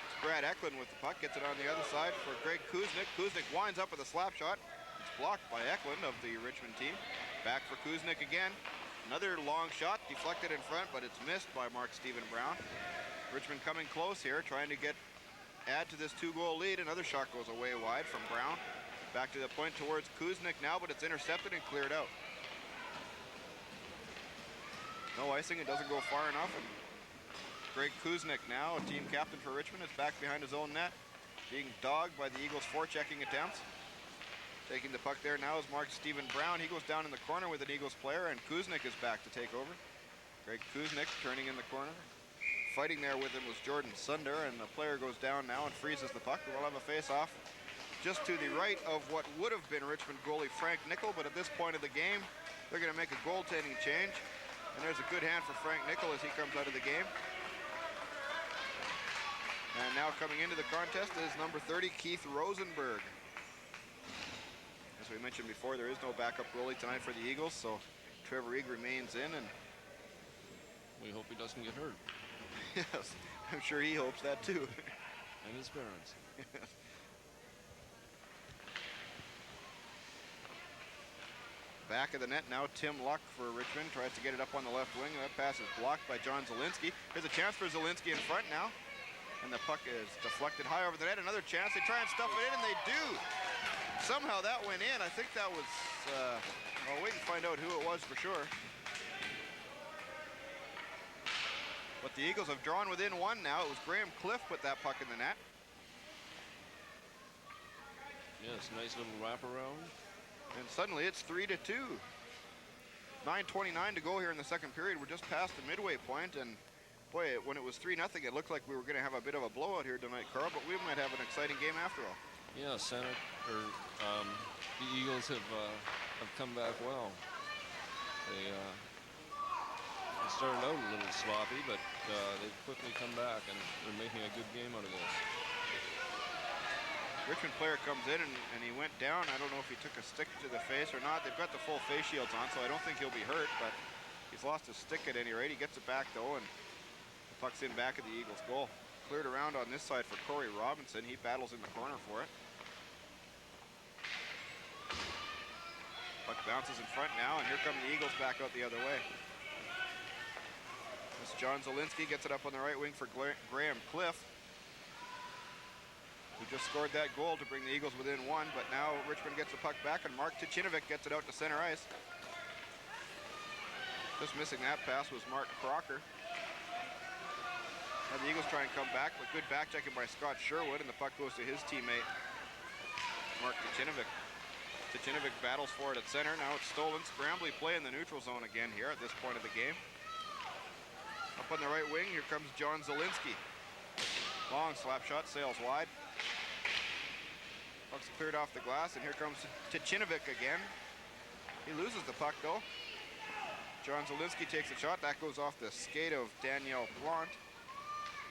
It's Brad Eklund with the puck. Gets it on the other side for Greg Kuznik. Kuznik winds up with a slap shot. It's blocked by Eklund of the Richmond team. Back for Kuznik again. Another long shot, deflected in front, but it's missed by Marc Steven Brown. Richmond coming close here, trying to add to this 2-goal lead. Another shot goes away wide from Brown. Back to the point towards Kuznik now, but it's intercepted and cleared out. No icing, it doesn't go far enough. And Greg Kuznik now, a team captain for Richmond, is back behind his own net, being dogged by the Eagles' forechecking attempts. Taking the puck there now is Marc Steven Brown. He goes down in the corner with an Eagles player, and Kuznik is back to take over. Greg Kuznik turning in the corner. Fighting there with him was Jordan Sunder, and the player goes down now and freezes the puck. We'll have a face-off just to the right of what would have been Richmond goalie Frank Nickel, but at this point of the game, they're going to make a goaltending change. And there's a good hand for Frank Nickel as he comes out of the game. And now coming into the contest is number 30, Keith Rosenberg. As we mentioned before, there is no backup goalie tonight for the Eagles, so Trevor Eag remains in, and we hope he doesn't get hurt. Yes, I'm sure he hopes that too. And his parents. Back of the net now, Tim Luck for Richmond tries to get it up on the left wing. That pass is blocked by John Zielinski. There's a chance for Zielinski in front now, and the puck is deflected high over the net. Another chance. They try and stuff it in, and they do. Somehow that went in. I think that was, I'll wait and find out who it was for sure. But the Eagles have drawn within one now. It was Graham Cliff put that puck in the net. Yes, nice little wraparound. And suddenly it's 3-2. 9:29 to go here in the second period. We're just past the midway point, and boy, when it was 3-0, it looked like we were going to have a bit of a blowout here tonight, Karl, but we might have an exciting game after all. Yeah, the Eagles have come back well. They started out a little sloppy, but they've quickly come back, and they're making a good game out of this. Richmond player comes in and he went down. I don't know if he took a stick to the face or not. They've got the full face shields on, so I don't think he'll be hurt, but he's lost his stick at any rate. He gets it back though, and the puck's in back of the Eagles' goal. Cleared around on this side for Corey Robinson. He battles in the corner for it. Puck bounces in front now, and here come the Eagles back out the other way. This John Zielinski gets it up on the right wing for Graham Cliff. who just scored that goal to bring the Eagles within 1, but now Richmond gets the puck back, and Marc Steven gets it out to center ice. Just missing that pass was Mark Crocker. Now the Eagles try and come back, but good back checking by Scott Sherwood, and the puck goes to his teammate, Marc Steven battles for it at center. Now it's stolen. Scrambly play in the neutral zone again here at this point of the game. Up on the right wing, here comes Zielinski. Long slap shot, sails wide. Puck's cleared off the glass, and here comes Steven again. He loses the puck though. Zielinski takes a shot. That goes off the skate of Daniel Plante.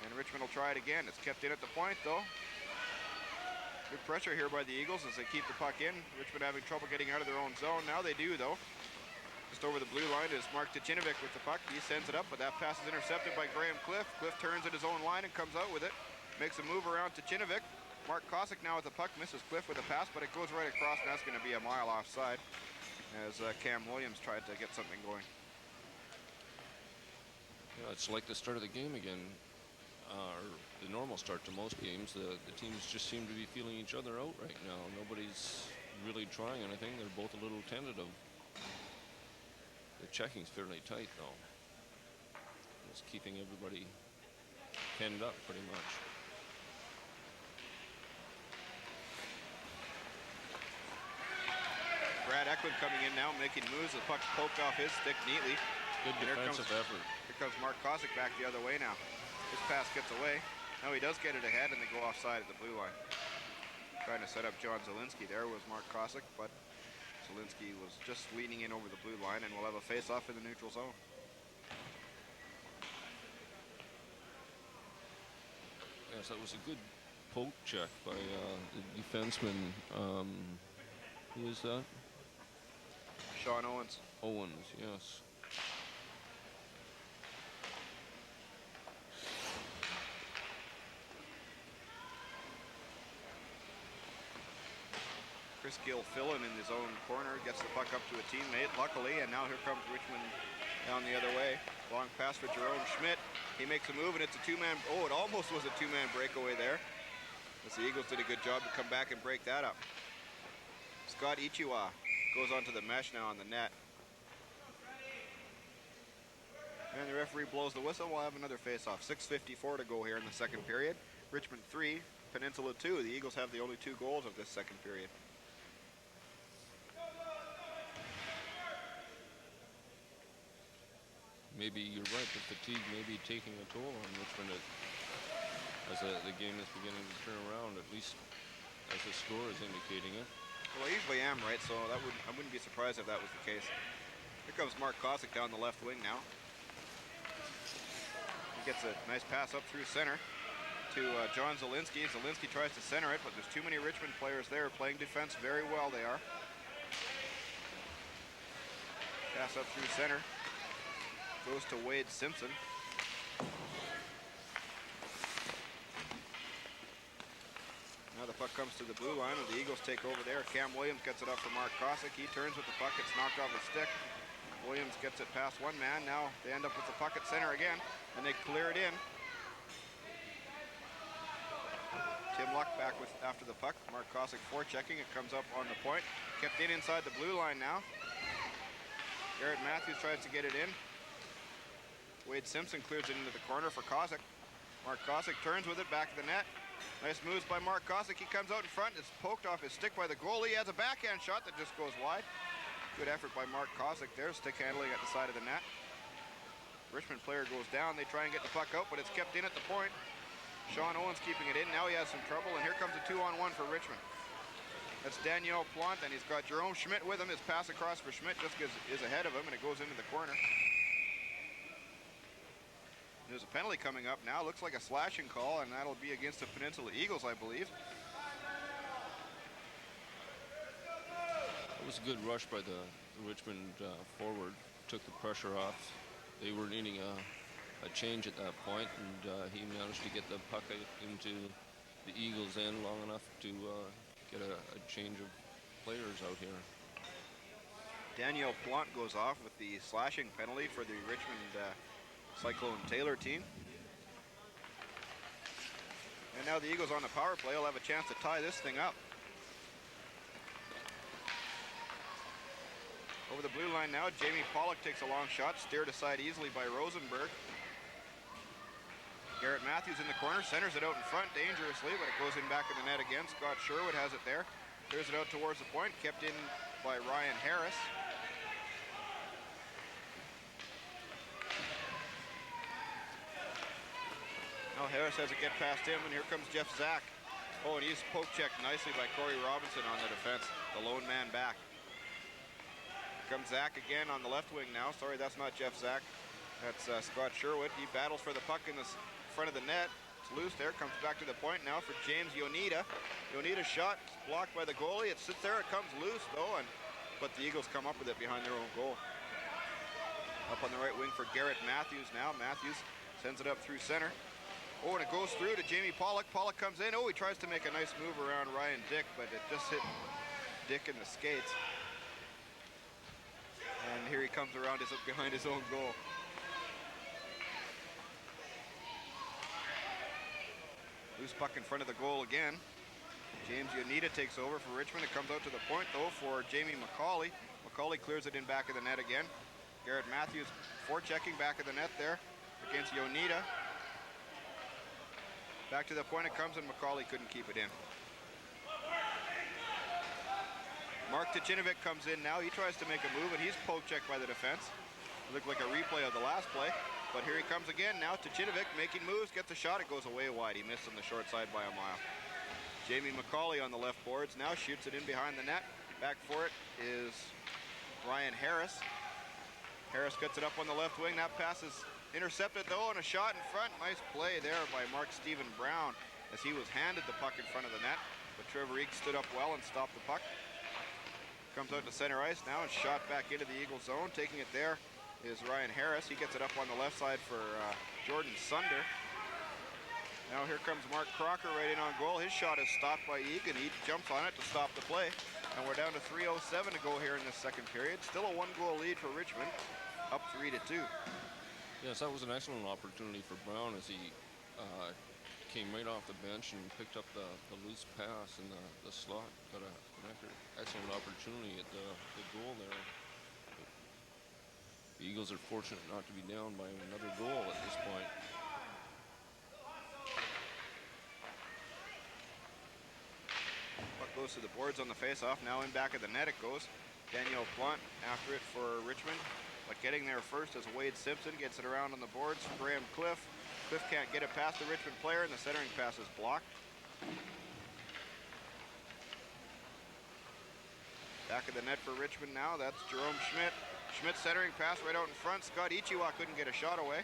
And Richmond will try it again. It's kept in at the point though. Good pressure here by the Eagles as they keep the puck in. Richmond having trouble getting out of their own zone. Now they do though. Just over the blue line is Marc Steven with the puck. He sends it up, but that pass is intercepted by Graham Cliff. Cliff turns at his own line and comes out with it. Makes a move around Steven. Mark Kosick now with the puck, misses Cliff with a pass, but it goes right across, and that's going to be a mile offside as Cam Williams tried to get something going. Yeah, it's like the start of the game again. Or the normal start to most games. The teams just seem to be feeling each other out right now. Nobody's really trying anything. They're both a little tentative. The checking's fairly tight though. It's keeping everybody penned up pretty much. Brad Eklund coming in now, making moves. The puck's poked off his stick neatly. Good defensive effort. Here comes Mark Kosick back the other way now. His pass gets away. Now he does get it ahead, and they go offside at the blue line. Trying to set up Zielinski there was Mark Kosick, but Zielinski was just leaning in over the blue line, and we'll have a face-off in the neutral zone. Yes, that was a good poke check by the defenseman. Who is that? Sean Owens. Owens, yes. Chris Gilfillan in his own corner gets the puck up to a teammate, luckily, and now here comes Richmond down the other way. Long pass for Jerome Schmidt. He makes a move, and it's a two-man. Oh, it almost was a two-man breakaway there. As the Eagles did a good job to come back and break that up. Scott Ichiiwa goes onto the mesh now on the net. And the referee blows the whistle. We'll have another face-off. 6:54 to go here in the second period. Richmond 3, Peninsula 2. The Eagles have the only 2 goals of this second period. Maybe you're right, the fatigue may be taking a toll on Richmond as the game is beginning to turn around, at least as the score is indicating it. Well, I usually am, right? So I wouldn't be surprised if that was the case. Here comes Mark Kosick down the left wing now. He gets a nice pass up through center to Zielinski. Zielinski tries to center it, but there's too many Richmond players there playing defense very well. They are. Pass up through center. Goes to Wade Simpson. Now the puck comes to the blue line, and the Eagles take over there. Cam Williams gets it up for Mark Kosick. He turns with the puck. It's knocked off his stick. Williams gets it past one man. Now they end up with the puck at center again, and they clear it in. Tim Luck back with after the puck. Mark Kosick forechecking. It comes up on the point. Kept in inside the blue line now. Garrett Matthews tries to get it in. Wade Simpson clears it into the corner for Kosick. Mark Kosick turns with it back to the net. Nice moves by Mark Kosick. He comes out in front. It's poked off his stick by the goalie. He has a backhand shot that just goes wide. Good effort by Mark Kosick there. Stick handling at the side of the net. Richmond player goes down. They try and get the puck out, but it's kept in at the point. Sean Owens keeping it in. Now he has some trouble, and here comes a 2-on-1 for Richmond. That's Daniel Plante, and he's got Jerome Schmidt with him. His pass across for Schmidt just is ahead of him, and it goes into the corner. There's a penalty coming up now. Looks like a slashing call, and that'll be against the Peninsula Eagles, I believe. It was a good rush by the Richmond forward. Took the pressure off. They were needing a change at that point, and he managed to get the puck into the Eagles' end long enough to get a change of players out here. Daniel Plante goes off with the slashing penalty for the Richmond Cyclone Taylor team. And now the Eagles on the power play will have a chance to tie this thing up. Over the blue line now, Jame Pollock takes a long shot, steered aside easily by Rosenberg. Garrett Matthews in the corner, centers it out in front dangerously, but it goes in back of the net again. Scott Sherwood has it there. Clears it out towards the point, kept in by Ryan Harris. Now Harris has it get past him, and here comes Jeff Zack. Oh, and he's poke checked nicely by Corey Robinson on the defense, the lone man back. Comes Zack again on the left wing now. Sorry, that's not Jeff Zack. That's Scott Sherwood. He battles for the puck in the front of the net. It's loose there. Comes back to the point now for James Yoneda. Yoneda's shot blocked by the goalie. It sits there. It comes loose though, but the Eagles come up with it behind their own goal. Up on the right wing for Garrett Matthews now. Matthews sends it up through center. Oh, and it goes through to Jame Pollock. Pollock comes in. Oh, he tries to make a nice move around Ryan Dyck, but it just hit Dyck in the skates. And here he comes around behind his own goal. Loose puck in front of the goal again. James Yoneda takes over for Richmond. It comes out to the point though for Jamie McCauley. McCauley clears it in back of the net again. Garrett Matthews forechecking back of the net there against Yoneda. Back to the point it comes, and McCauley couldn't keep it in. Marc Steven comes in now. He tries to make a move, and he's poke checked by the defense. It looked like a replay of the last play, but here he comes again now. Steven making moves, gets a shot. It goes away wide. He missed on the short side by a mile. Jamie McCauley on the left boards now, shoots it in behind the net. Back for it is Ryan Harris. Harris gets it up on the left wing. That pass is intercepted though, and a shot in front. Nice play there by Marc Steven Brown as he was handed the puck in front of the net, but Trevor Eagle stood up well and stopped the puck. Comes out to center ice now and shot back into the Eagle zone. Taking it there is Ryan Harris. He gets it up on the left side for Jordan Sunder. Now here comes Mark Crocker right in on goal. His shot is stopped by Eagle, and he jumps on it to stop the play. And we're down to 3:07 to go here in this second period. Still a one-goal lead for Richmond, up 3-2. Yes, that was an excellent opportunity for Brown as he came right off the bench and picked up the loose pass in the slot. Got an excellent opportunity at the goal there. The Eagles are fortunate not to be down by another goal at this point. Puck goes to the boards on the face-off. Now in back of the net it goes. Daniel Plante after it for Richmond. But getting there first is Wade Simpson. Gets it around on the boards for Graham Cliff. Cliff can't get it past the Richmond player, and the centering pass is blocked. Back of the net for Richmond now. That's Jerome Schmidt. Schmidt centering pass right out in front. Scott Ichiiwa couldn't get a shot away.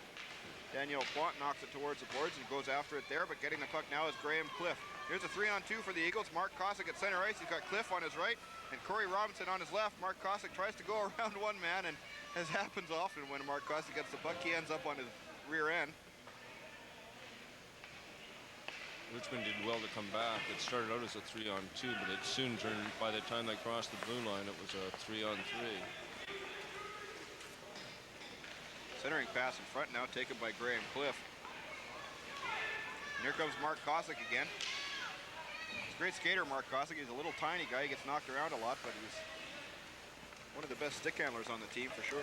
Daniel Plante knocks it towards the boards and goes after it there, but getting the puck now is Graham Cliff. Here's a 3-on-2 for the Eagles. Mark Kosick at center ice. He's got Cliff on his right and Corey Robinson on his left. Mark Kosick tries to go around one man, and as happens often when Mark Kosick gets the puck, he ends up on his rear end. Richmond did well to come back. It started out as a 3-on-2, but it soon turned, by the time they crossed the blue line, it was a 3-on-3. Centering pass in front now taken by Graham Cliff. And here comes Mark Kosick again. He's a great skater, Mark Kosick. He's a little tiny guy. He gets knocked around a lot, but he's one of the best stick handlers on the team for sure.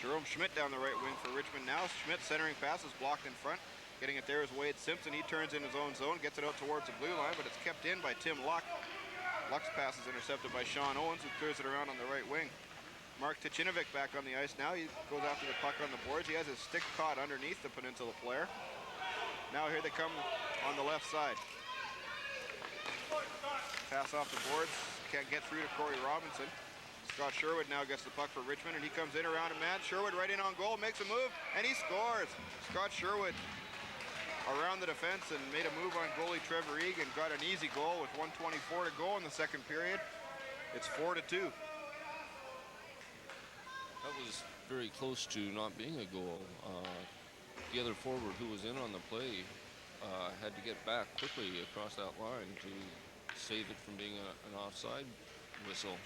Jerome Schmidt down the right wing for Richmond now. Schmidt centering pass is blocked in front. Getting it there is Wade Simpson. He turns in his own zone, gets it out towards the blue line, but it's kept in by Tim Luck. Luck's pass is intercepted by Sean Owens, who clears it around on the right wing. Marc Steven back on the ice now. He goes after the puck on the boards. He has his stick caught underneath the Peninsula player. Now here they come on the left side. Pass off the boards. Can't get through to Corey Robinson. Scott Sherwood now gets the puck for Richmond, and he comes in around a man. Sherwood right in on goal, makes a move, and he scores. Scott Sherwood around the defense and made a move on goalie Trevor Eagle and got an easy goal with 1:24 to go in the second period. It's 4-2. That was very close to not being a goal. The other forward who was in on the play had to get back quickly across that line to save it from being an offside whistle.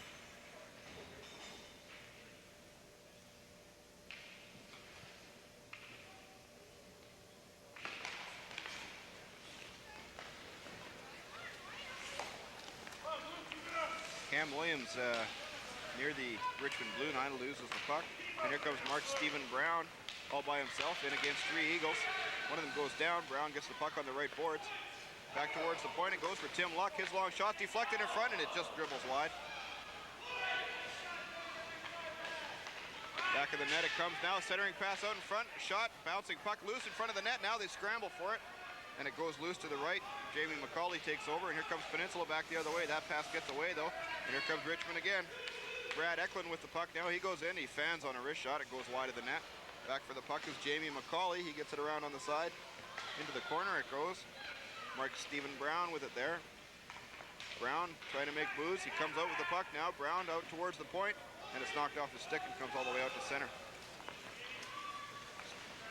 Williams near the Richmond blue line, loses the puck. And here comes Marc Steven Brown all by himself in against 3 Eagles. One of them goes down. Brown gets the puck on the right boards. Back towards the point, it goes for Tim Luck. His long shot deflected in front, and it just dribbles wide. Back of the net it comes now. Centering pass out in front. Shot, bouncing puck loose in front of the net. Now they scramble for it, and it goes loose to the right. Jame Pollock takes over, and here comes Peninsula back the other way. That pass gets away, though, and here comes Richmond again. Brad Eklund with the puck now. He goes in. He fans on a wrist shot. It goes wide of the net. Back for the puck is Jame Pollock. He gets it around on the side. Into the corner it goes. Marc Steven Brown with it there. Brown trying to make moves. He comes out with the puck now. Brown out towards the point, and it's knocked off the stick and comes all the way out to center.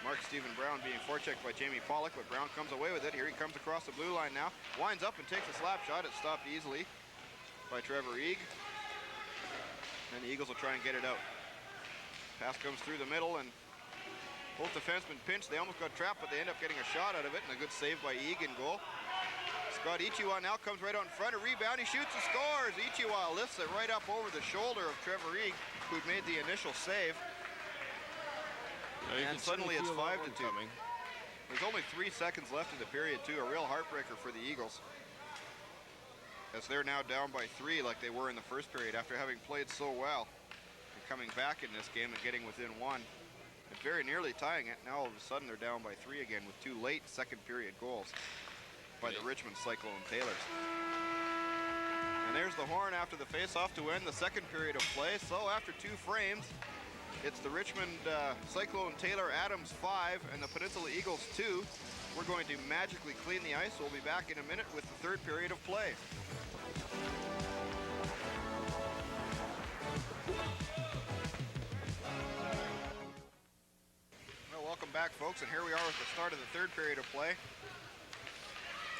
Marc Steven Brown being forechecked by Jame Pollock, but Brown comes away with it. Here he comes across the blue line now. Winds up and takes a slap shot. It's stopped easily by Trevor Eague. And the Eagles will try and get it out. Pass comes through the middle, and both defensemen pinch. They almost got trapped, but they end up getting a shot out of it, and a good save by Eague in goal. Scott Ichiiwa now comes right out in front. A rebound, he shoots and scores. Ichiiwa lifts it right up over the shoulder of Trevor Eague, who'd made the initial save. And suddenly it's 5-2. There's only 3 seconds left in the period, too. A real heartbreaker for the Eagles, as they're now down by 3 like they were in the first period after having played so well. And coming back in this game and getting within 1. And very nearly tying it. Now all of a sudden they're down by 3 again with 2 late second period goals by the Richmond Cyclone Tailors. And there's the horn after the face-off to end the second period of play. So after 2 frames, it's the Richmond Cyclone Tailor Adams 5 and the Peninsula Eagles 2. We're going to magically clean the ice. We'll be back in a minute with the third period of play. Well, welcome back, folks, and here we are with the start of the third period of play.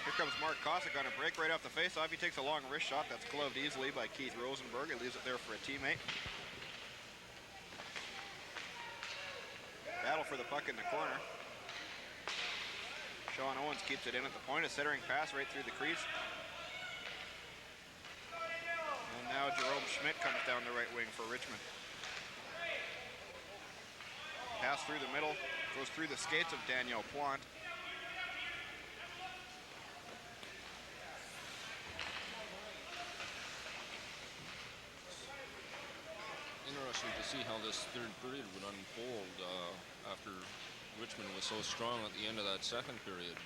Here comes Mark Kosick on a break right off the face-off. He takes a long wrist shot that's gloved easily by Keith Rosenberg. He leaves it there for a teammate. Battle for the puck in the corner. Sean Owens keeps it in at the point. A centering pass right through the crease. And now Jerome Schmidt comes down the right wing for Richmond. Pass through the middle. Goes through the skates of Daniel Plante. Interesting to see how this third period would unfold after Richmond was so strong at the end of that second period.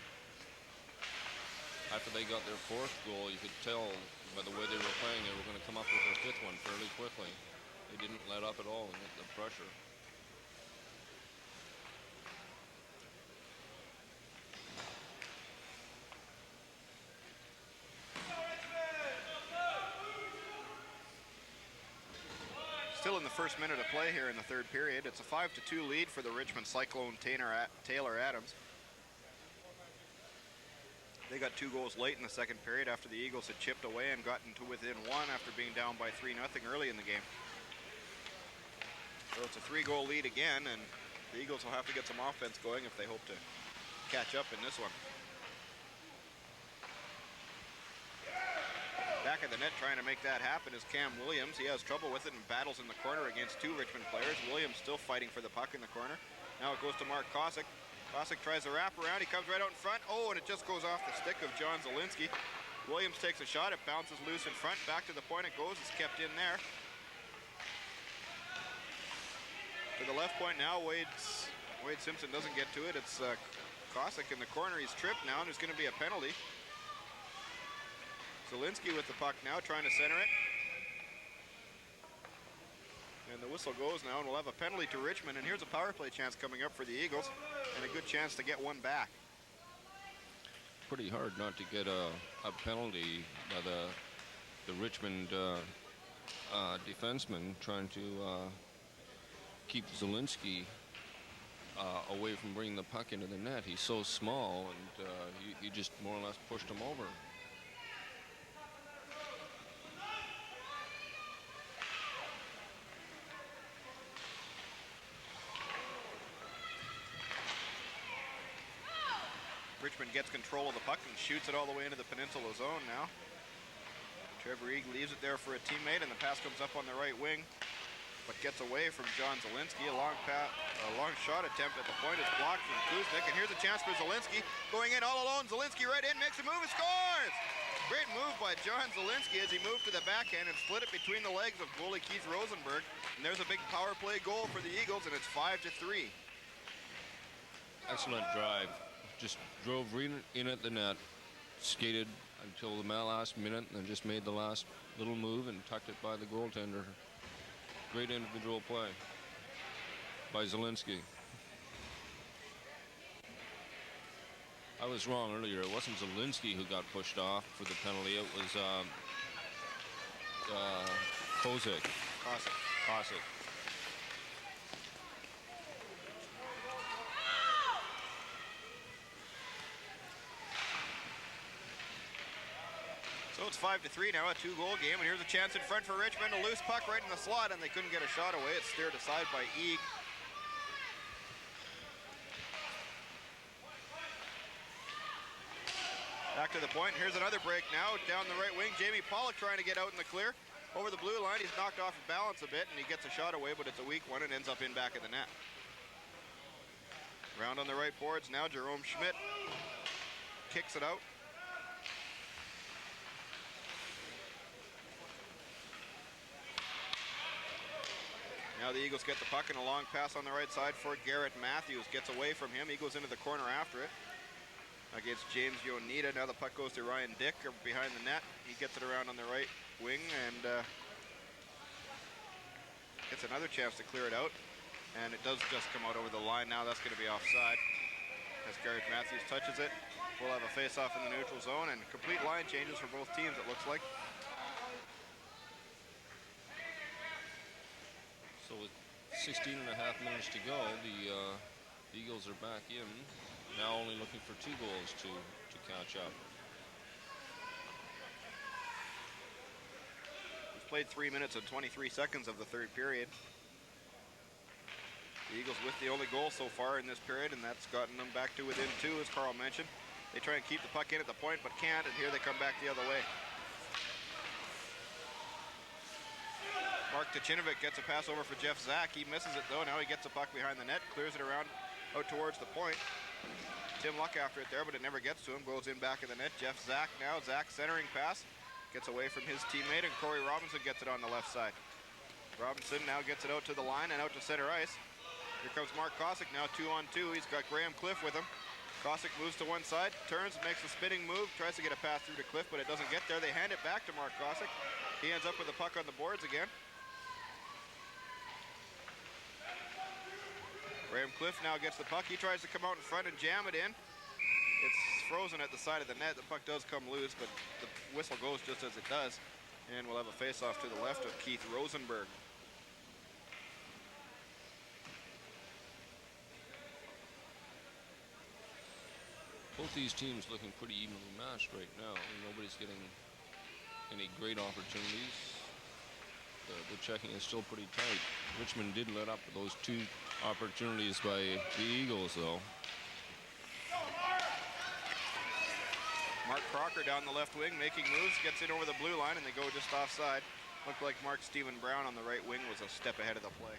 After they got their 4th goal, you could tell by the way they were playing they were going to come up with their 5th one fairly quickly. They didn't let up at all and get the pressure. Still in the first minute of play here in the third period. It's a 5-2 lead for the Richmond Cyclone Tailor Adams. They got 2 goals late in the second period after the Eagles had chipped away and gotten to within 1 after being down by 3-0 early in the game. So it's a 3-goal lead again, and the Eagles will have to get some offense going if they hope to catch up in this one. Back of the net trying to make that happen is Cam Williams. He has trouble with it and battles in the corner against 2 Richmond players. Williams still fighting for the puck in the corner. Now it goes to Mark Kosick. Kosick tries to wrap around. He comes right out in front. Oh, and it just goes off the stick of John Zielinski. Williams takes a shot. It bounces loose in front. Back to the point it goes. It's kept in there. To the left point now, Wade Simpson doesn't get to it. It's Kosick in the corner. He's tripped now, and there's going to be a penalty. Zielinski with the puck now, trying to center it. And the whistle goes now, and we'll have a penalty to Richmond. And here's a power play chance coming up for the Eagles, and a good chance to get one back. Pretty hard not to get a penalty by the Richmond defenseman trying to keep Zielinski away from bringing the puck into the net. He's so small, and he just more or less pushed him over. Richmond gets control of the puck and shoots it all the way into the Peninsula zone now. Trevor Eagle leaves it there for a teammate, and the pass comes up on the right wing, but gets away from John Zielinski. A long shot attempt at the point is blocked from Kuznik, and here's a chance for Zielinski. Going in all alone, Zielinski right in, makes a move and scores! Great move by John Zielinski as he moved to the backhand and split it between the legs of goalie Keith Rosenberg. And there's a big power play goal for the Eagles, and it's 5-3. Excellent drive. Just drove right in at the net, skated until the last minute, and then just made the last little move and tucked it by the goaltender. Great individual play by Zielinski. I was wrong earlier. It wasn't Zielinski who got pushed off for the penalty. It was Kosick. Kosick. So it's 5-3 now, a 2-goal game, and here's a chance in front for Richmond. A loose puck right in the slot, and they couldn't get a shot away. It's steered aside by Eagle. Back to the point. Here's another break now down the right wing. Jame Pollock trying to get out in the clear. Over the blue line, he's knocked off his balance a bit, and he gets a shot away, but it's a weak one and ends up in back of the net. Round on the right boards now. Jerome Schmidt kicks it out. Now the Eagles get the puck, and a long pass on the right side for Garrett Matthews. Gets away from him. He goes into the corner after it. Against James Yoneda. Now the puck goes to Ryan Dyck behind the net. He gets it around on the right wing and gets another chance to clear it out. And it does just come out over the line. Now that's going to be offside as Garrett Matthews touches it. We'll have a face-off in the neutral zone and complete line changes for both teams, it looks like. So with 16 and a half minutes to go, the Eagles are back in. Now only looking for 2 goals to catch up. We've played 3 minutes and 23 seconds of the third period. The Eagles with the only goal so far in this period, and that's gotten them back to within 2, as Karl mentioned. They try and keep the puck in at the point, but can't, and here they come back the other way. Mark Steven gets a pass over for Jeff Zack. He misses it though. Now he gets a puck behind the net, clears it around out towards the point. Tim Luck after it there, but it never gets to him. Goes in back of the net. Jeff Zack now. Zack centering pass. Gets away from his teammate, and Corey Robinson gets it on the left side. Robinson now gets it out to the line and out to center ice. Here comes Mark Kosick now 2-on-2. He's got Graham Cliff with him. Kosick moves to one side, turns, makes a spinning move, tries to get a pass through to Cliff, but it doesn't get there. They hand it back to Mark Kosick. He ends up with the puck on the boards again. Graham Cliff now gets the puck. He tries to come out in front and jam it in. It's frozen at the side of the net. The puck does come loose, but the whistle goes just as it does. And we'll have a face-off to the left of Keith Rosenberg. Both these teams looking pretty evenly matched right now. Nobody's getting any great opportunities. The checking is still pretty tight. Richmond did let up those 2 opportunities by the Eagles, though. Mark Crocker down the left wing, making moves, gets in over the blue line, and they go just offside. Looked like Marc Steven Brown on the right wing was a step ahead of the play.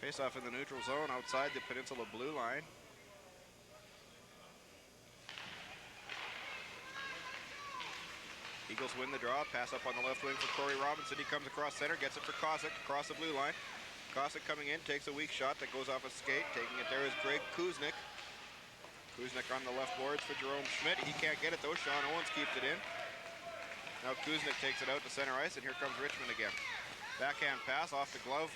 Face-off in the neutral zone outside the Peninsula blue line. Eagles win the draw. Pass up on the left wing for Corey Robinson. He comes across center, gets it for Kosick across the blue line. Kosick coming in, takes a weak shot that goes off a skate. Taking it there is Greg Kuznik. Kuznik on the left boards for Jerome Schmidt. He can't get it though. Sean Owens keeps it in. Now Kuznik takes it out to center ice, and here comes Richmond again. Backhand pass off the glove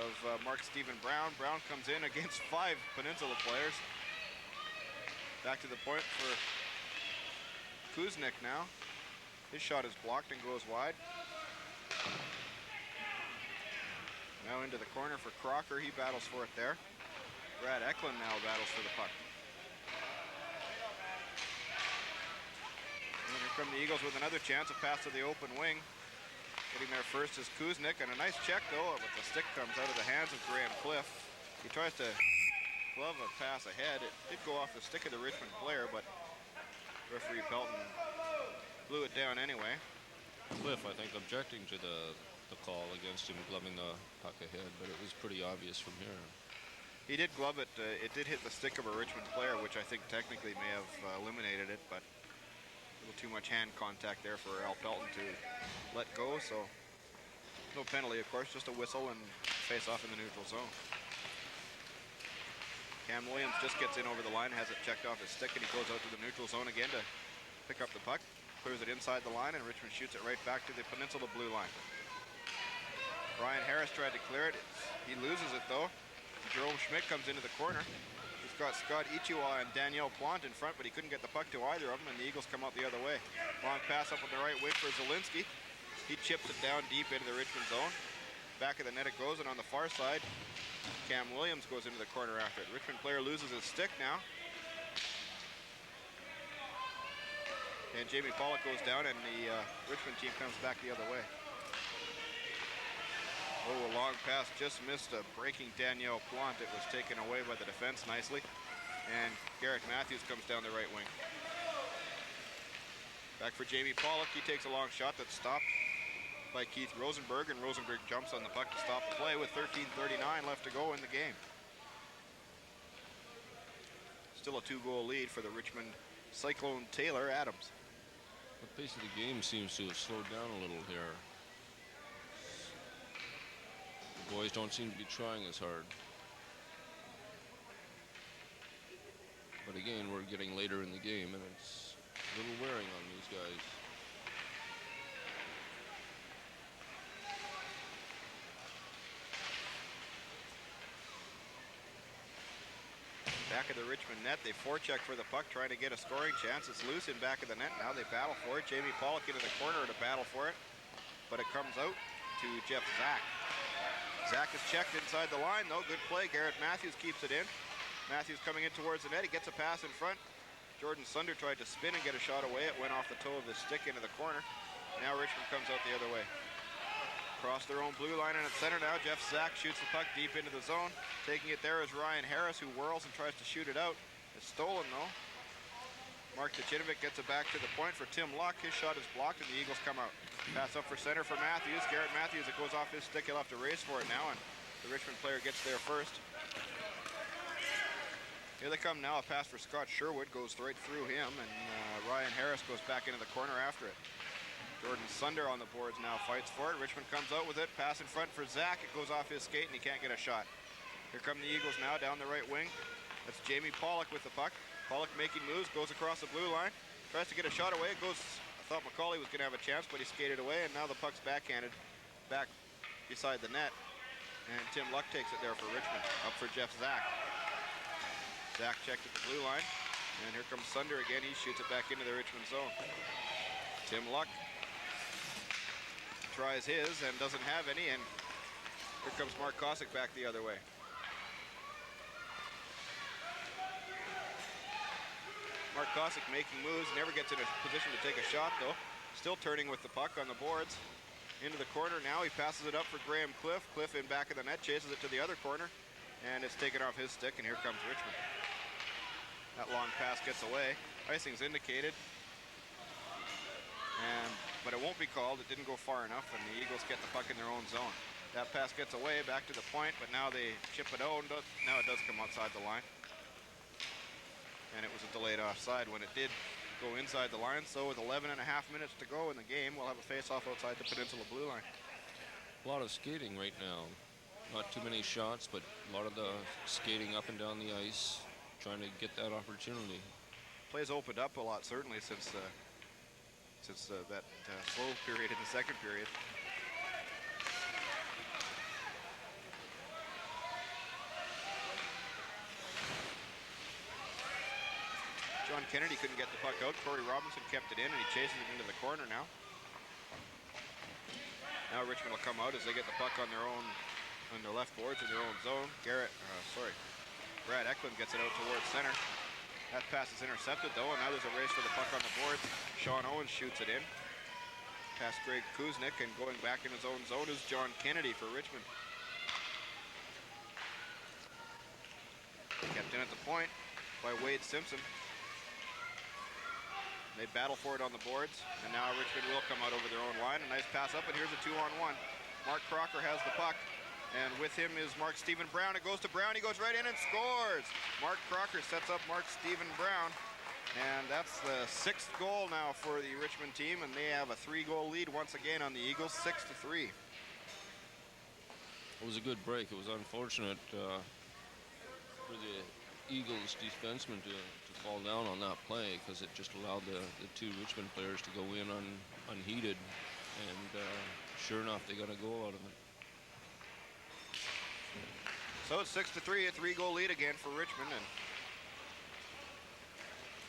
of Marc Steven Brown. Brown comes in against 5 Peninsula players. Back to the point for Kuznik now. His shot is blocked and goes wide. Now into the corner for Crocker. He battles for it there. Brad Eklund now battles for the puck. And here come the Eagles with another chance, a pass to the open wing. Getting there first is Kuznik, and a nice check though, but the stick comes out of the hands of Graham Cliff. He tries to glove a pass ahead. It did go off the stick of the Richmond player, but referee Pelton blew it down anyway. Cliff, I think, objecting to the call against him gloving the puck ahead, but it was pretty obvious from here. He did glove it. It did hit the stick of a Richmond player, which I think technically may have eliminated it, but a little too much hand contact there for Al Pelton to let go, so no penalty, of course, just a whistle and face off in the neutral zone. Cam Williams just gets in over the line, has it checked off his stick, and he goes out to the neutral zone again to pick up the puck, clears it inside the line, and Richmond shoots it right back to the Peninsula blue line. Ryan Harris tried to clear it. He loses it though. Jerome Schmidt comes into the corner. He's got Scott Ichiiwa and Daniel Plante in front, but he couldn't get the puck to either of them, and the Eagles come out the other way. Long pass up on the right wing for Zielinski. He chips it down deep into the Richmond zone. Back of the net it goes, and on the far side, Cam Williams goes into the corner after it. Richmond player loses his stick now. And Jame Pollock goes down, and the Richmond team comes back the other way. Oh, a long pass just missed a breaking Daniel Plante. It was taken away by the defense nicely. And Garrett Matthews comes down the right wing. Back for Jame Pollock. He takes a long shot that's stopped by Keith Rosenberg, and Rosenberg jumps on the puck to stop the play with 13:39 left to go in the game. Still a 2-goal lead for the Richmond Cyclone Taylor Adams. The pace of the game seems to have slowed down a little here. The boys don't seem to be trying as hard. But again, we're getting later in the game, and it's a little wearing on these guys. Back of the Richmond net, they forecheck for the puck, trying to get a scoring chance. It's loose in back of the net. Now they battle for it. Jame Pollock into the corner to battle for it, but it comes out to Jeff Zack. Zack is checked inside the line, though. Good play. Garrett Matthews keeps it in. Matthews coming in towards the net. He gets a pass in front. Jordan Sunder tried to spin and get a shot away. It went off the toe of his stick into the corner. Now Richmond comes out the other way. Across their own blue line, and at center now, Jeff Zack shoots the puck deep into the zone. Taking it there is Ryan Harris, who whirls and tries to shoot it out. It's stolen, though. Mark Steven gets it back to the point for Tim Luck. His shot is blocked, and the Eagles come out. Pass up for center for Matthews. Garrett Matthews, it goes off his stick. He'll have to race for it now, and the Richmond player gets there first. Here they come now. A pass for Scott Sherwood goes right through him, and Ryan Harris goes back into the corner after it. Jordan Sunder on the boards now, fights for it. Richmond comes out with it. Pass in front for Zack. It goes off his skate, and he can't get a shot. Here come the Eagles now down the right wing. That's Jame Pollock with the puck. Pollock making moves, goes across the blue line. Tries to get a shot away. It goes, I thought McCauley was going to have a chance, but he skated away, and now the puck's backhanded back beside the net. And Tim Luck takes it there for Richmond. Up for Jeff Zack. Zack checked at the blue line. And here comes Sunder again. He shoots it back into the Richmond zone. Tim Luck tries his and doesn't have any, and here comes Mark Kosick back the other way. Mark Kosick making moves, never gets in a position to take a shot though. Still turning with the puck on the boards. Into the corner now, he passes it up for Graham Cliff. Cliff in back of the net, chases it to the other corner, and it's taken off his stick, and here comes Richmond. That long pass gets away. Icing's indicated. But it won't be called. It didn't go far enough, and the Eagles get the puck in their own zone. That pass gets away, back to the point, but now they chip it out. Now it does come outside the line. And it was a delayed offside when it did go inside the line. So with 11.5 minutes to go in the game, we'll have a face-off outside the Peninsula blue line. A lot of skating right now. Not too many shots, but a lot of the skating up and down the ice, trying to get that opportunity. Plays opened up a lot, certainly, since that slow period in the second period. John Kennedy couldn't get the puck out. Corey Robinson kept it in, and he chases it into the corner now. Now Richmond will come out as they get the puck on their left boards in their own zone. Brad Eklund gets it out towards center. That pass is intercepted though, and now there's a race for the puck on the boards. Sean Owens shoots it in. Past Greg Kuznik, and going back in his own zone is John Kennedy for Richmond. Kept in at the point by Wade Simpson. They battle for it on the boards, and now Richmond will come out over their own line. A nice pass up, and here's a 2-on-1. Mark Crocker has the puck, and with him is Marc Steven Brown. It goes to Brown, he goes right in and scores! Mark Crocker sets up Marc Steven Brown, and that's the 6th goal now for the Richmond team, and they have a 3-goal lead once again on the Eagles, 6-3. It was a good break. It was unfortunate for the Eagles defenseman to fall down on that play, because it just allowed the two Richmond players to go in unheeded, and sure enough, they got a goal out of it. So it's 6-3, a 3-goal lead again for Richmond, and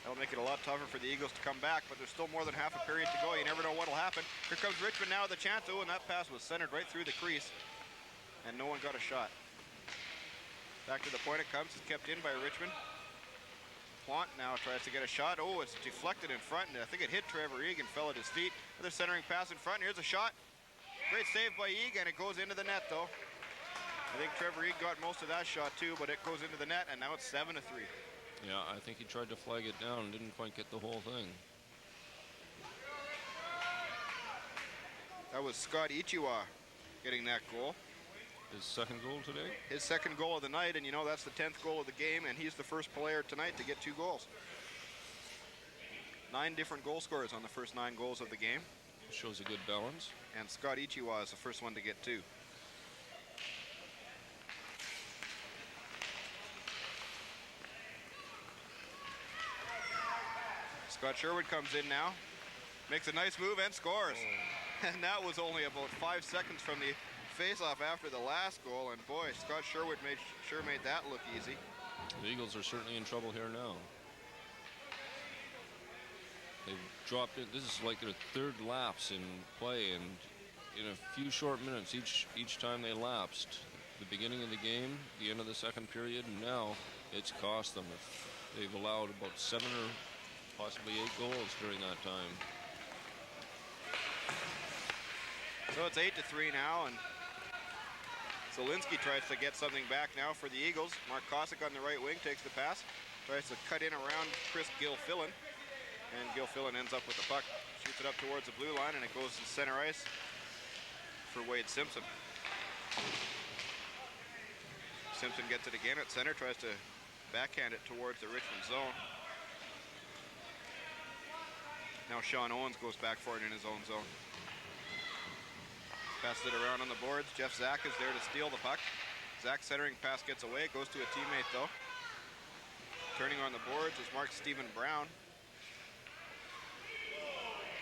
that'll make it a lot tougher for the Eagles to come back, but there's still more than half a period to go. You never know what'll happen. Here comes Richmond now with a chance. Oh, and that pass was centered right through the crease, and no one got a shot. Back to the point it comes. It's kept in by Richmond. Plante now tries to get a shot. Oh, it's deflected in front, and I think it hit Trevor Egan, fell at his feet. Another centering pass in front. Here's a shot. Great save by Egan, and it goes into the net, though. I think Trevor Egan got most of that shot, too, but it goes into the net, and now it's 7-3. Yeah, I think he tried to flag it down and didn't quite get the whole thing. That was Scott Ichiiwa getting that goal. His second goal today? His second goal of the night, and you know that's the 10th goal of the game, and he's the first player tonight to get 2 goals. 9 different goal scorers on the first 9 goals of the game. Shows a good balance. And Scott Ichiiwa is the first one to get 2. Scott Sherwood comes in now, makes a nice move and scores. Oh. And that was only about 5 seconds from the face-off after the last goal, and boy, Scott Sherwood made that look easy. The Eagles are certainly in trouble here now. They've dropped it. This is like their 3rd lapse in play, and in a few short minutes each time they lapsed. The beginning of the game, the end of the second period, and now it's cost them. They've allowed about 7 or possibly 8 goals during that time. So it's 8-3 now, and Zielinski tries to get something back now for the Eagles. Mark Kosick on the right wing takes the pass, tries to cut in around Chris Gilfillan, and Gilfillan ends up with the puck, shoots it up towards the blue line, and it goes to center ice for Wade Simpson. Simpson gets it again at center, tries to backhand it towards the Richmond zone. Now Sean Owens goes back for it in his own zone. Passes it around on the boards. Jeff Zack is there to steal the puck. Zack centering pass gets away. It goes to a teammate though. Turning on the boards is Marc Steven Brown.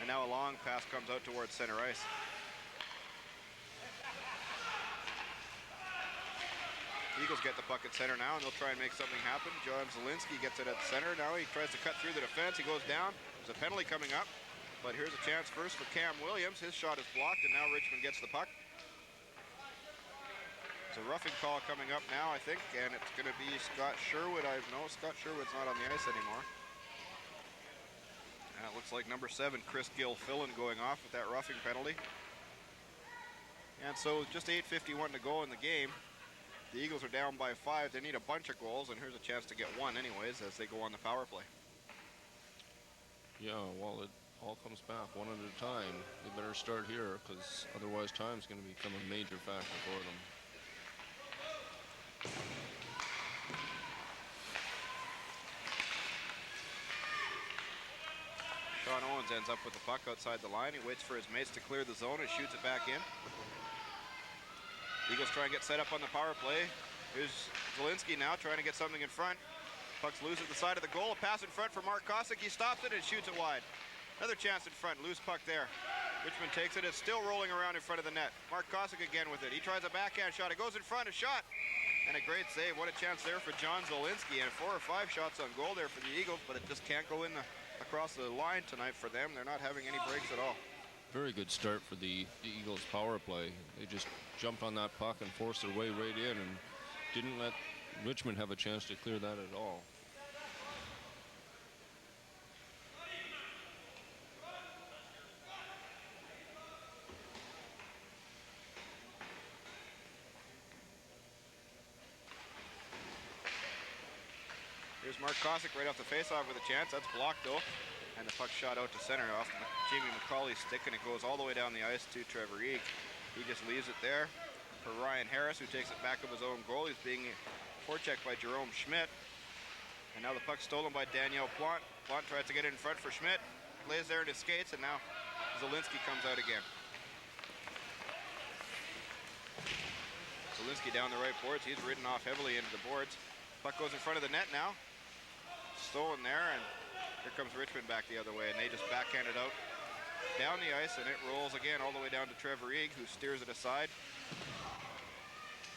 And now a long pass comes out towards center ice. Eagles get the puck at center now, and they'll try and make something happen. John Zielinski gets it at center. Now he tries to cut through the defense. He goes down. There's a penalty coming up. But here's a chance first for Cam Williams. His shot is blocked, and now Richmond gets the puck. It's a roughing call coming up now, I think, and it's going to be Scott Sherwood. Scott Sherwood's not on the ice anymore. And it looks like number 7, Chris Gilfillan, going off with that roughing penalty. And so just 8:51 to go in the game. The Eagles are down by 5. They need a bunch of goals, and here's a chance to get 1 anyways as they go on the power play. Yeah, well, it all comes back one at a time. They better start here, because otherwise time's going to become a major factor for them. Sean Owens ends up with the puck outside the line. He waits for his mates to clear the zone and shoots it back in. Eagles try and get set up on the power play. Here's Zielinski now trying to get something in front. Puck's loose at the side of the goal. A pass in front for Mark Kosick. He stops it and shoots it wide. Another chance in front. Loose puck there. Richmond takes it. It's still rolling around in front of the net. Mark Kosick again with it. He tries a backhand shot. It goes in front. A shot. And a great save. What a chance there for John Zielinski. And 4 or 5 shots on goal there for the Eagles, but it just can't go in across the line tonight for them. They're not having any breaks at all. Very good start for the Eagles power play. They just jumped on that puck and forced their way right in and didn't let Richmond have a chance to clear that at all. Mark Kosick right off the faceoff with a chance. That's blocked though. And the puck shot out to center off Jame Pollock's stick, and it goes all the way down the ice to Trevor Eague. He just leaves it there for Ryan Harris, who takes it back of his own goal. He's being forechecked by Jerome Schmidt. And now the puck's stolen by Daniel Plante. Plante tries to get it in front for Schmidt. Lays there in his skates, and now Zielinski comes out again. Zielinski down the right boards. He's ridden off heavily into the boards. Puck goes in front of the net now. Stolen there, and here comes Richmond back the other way, and they just backhand it out down the ice, and it rolls again all the way down to Trevor Eague, who steers it aside.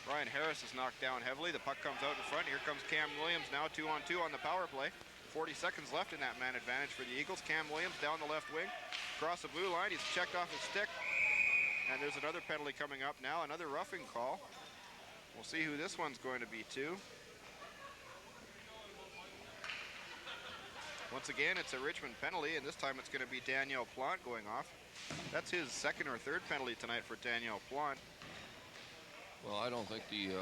Ryan Harris is knocked down heavily. The puck comes out in front. Here comes Cam Williams now 2-on-2 on the power play. 40 seconds left in that man advantage for the Eagles. Cam Williams down the left wing, across the blue line. He's checked off his stick, and there's another penalty coming up now, another roughing call. We'll see who this one's going to be too. Once again, it's a Richmond penalty, and this time it's going to be Daniel Plante going off. That's his second or third penalty tonight for Daniel Plante. Well, I don't think the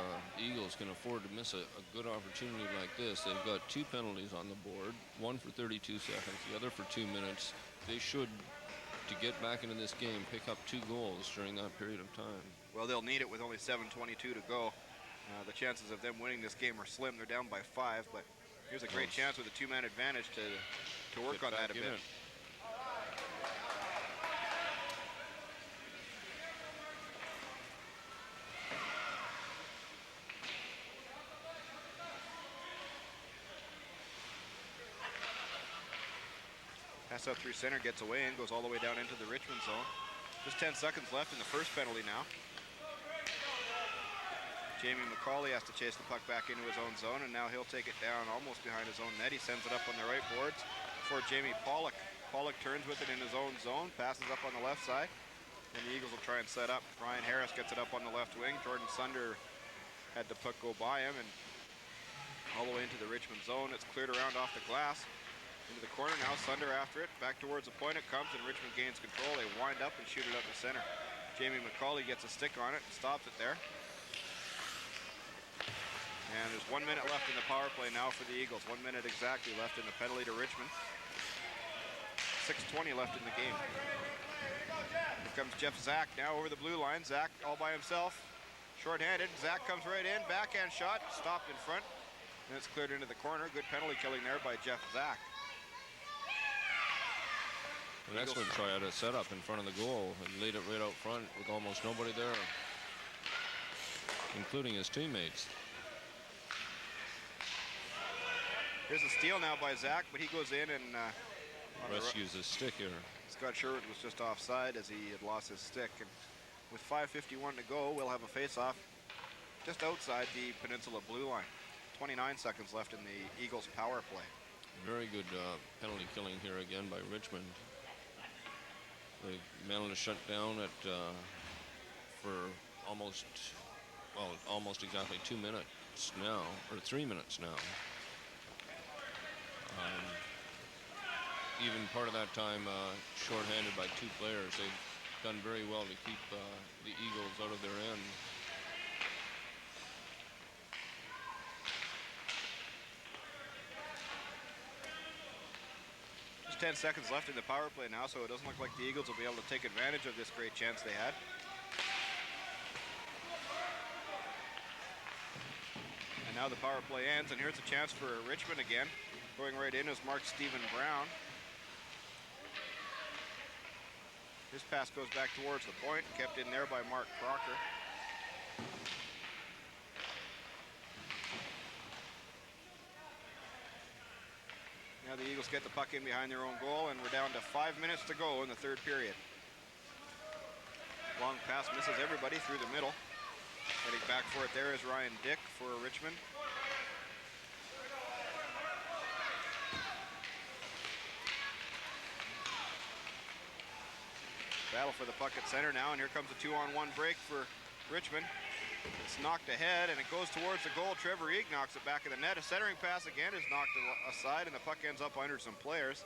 Eagles can afford to miss a good opportunity like this. They've got 2 penalties on the board, one for 32 seconds, the other for 2 minutes. They should, to get back into this game, pick up 2 goals during that period of time. Well, they'll need it with only 7:22 to go. The chances of them winning this game are slim. They're down by 5, but here's a great chance with a 2-man advantage to work on that a bit. Pass out through center, gets away and goes all the way down into the Richmond zone. Just 10 seconds left in the first penalty now. Jame Pollock has to chase the puck back into his own zone, and now he'll take it down almost behind his own net. He sends it up on the right boards for Jame Pollock. Pollock turns with it in his own zone, passes up on the left side, and the Eagles will try and set up. Ryan Harris gets it up on the left wing. Jordan Sunder had the puck go by him, and all the way into the Richmond zone. It's cleared around off the glass. Into the corner now, Sunder after it. Back towards the point it comes, and Richmond gains control. They wind up and shoot it up the center. Jame Pollock gets a stick on it and stops it there. And there's 1 minute left in the power play now for the Eagles. 1 minute exactly left in the penalty to Richmond. 6:20 left in the game. Here comes Jeff Zack now over the blue line. Zack all by himself. Short-handed. Zack comes right in. Backhand shot. Stopped in front. And it's cleared into the corner. Good penalty killing there by Jeff Zack. The next one tried a setup in front of the goal and laid it right out front with almost nobody there, including his teammates. Here's a steal now by Zack, but he goes in and rescues his stick here. Scott Sherwood was just offside as he had lost his stick. And with 5:51 to go, we'll have a face-off just outside the Peninsula blue line. 29 seconds left in the Eagles' power play. Very good penalty killing here again by Richmond. They managed to shut down at for almost exactly 2 minutes now, or 3 minutes now. Even part of that time short-handed by 2 players. They've done very well to keep the Eagles out of their end. Just 10 seconds left in the power play now, so it doesn't look like the Eagles will be able to take advantage of this great chance they had. And now the power play ends, and here's a chance for Richmond again. Going right in is Marc Steven Brown. His pass goes back towards the point, kept in there by Mark Crocker. Now the Eagles get the puck in behind their own goal, and we're down to 5 minutes to go in the third period. Long pass misses everybody through the middle. Getting back for it there is Ryan Dyck for Richmond. Battle for the puck at center now, and here comes a 2-on-1 break for Richmond. It's knocked ahead, and it goes towards the goal. Trevor Eague knocks it back in the net. A centering pass again is knocked aside, and the puck ends up under some players.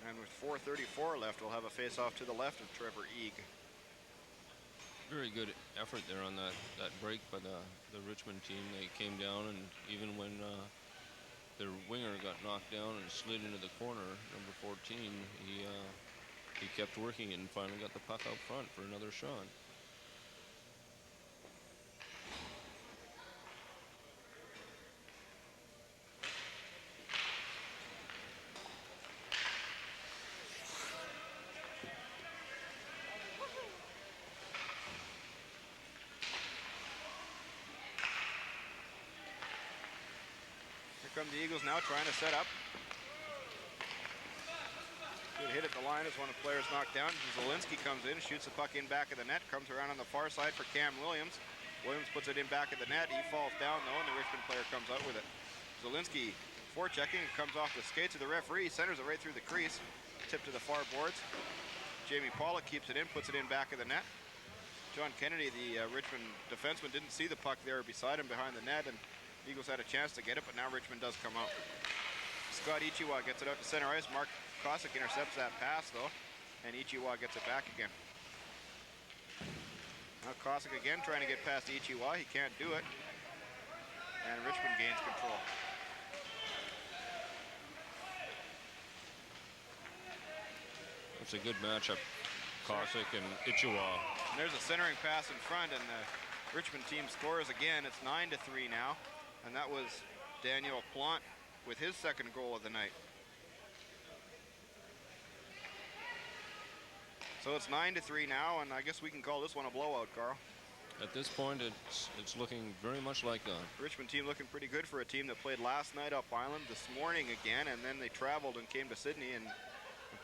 And with 4:34 left, we'll have a face-off to the left of Trevor Eague. Very good effort there on that break by the Richmond team. They came down, and even when their winger got knocked down and slid into the corner. Number 14, he kept working and finally got the puck out front for another shot. Here come the Eagles now trying to set up. Good hit at the line as one of the players knocked down. Zielinski comes in, shoots the puck in back of the net, comes around on the far side for Cam Williams. Williams puts it in back of the net. He falls down though, and the Richmond player comes out with it. Zielinski forechecking, comes off the skates of the referee, centers it right through the crease, tip to the far boards. Jame Pollock keeps it in, puts it in back of the net. John Kennedy, the Richmond defenseman, didn't see the puck there beside him behind the net, and the Eagles had a chance to get it, but now Richmond does come out. Scott Ichiiwa gets it out to center ice. Marc Kosick intercepts that pass though, and Ichiiwa gets it back again. Now Kosick again trying to get past Ichiiwa. He can't do it, and Richmond gains control. It's a good matchup, Kosick and Ichiiwa. And there's a centering pass in front, and the Richmond team scores again. It's 9-3 now, and that was Daniel Plante with his second goal of the night. So it's 9-3 now, and I guess we can call this one a blowout, Carl. At this point, it's looking very much like that. Richmond team looking pretty good for a team that played last night up Island, this morning again, and then they traveled and came to Sidney and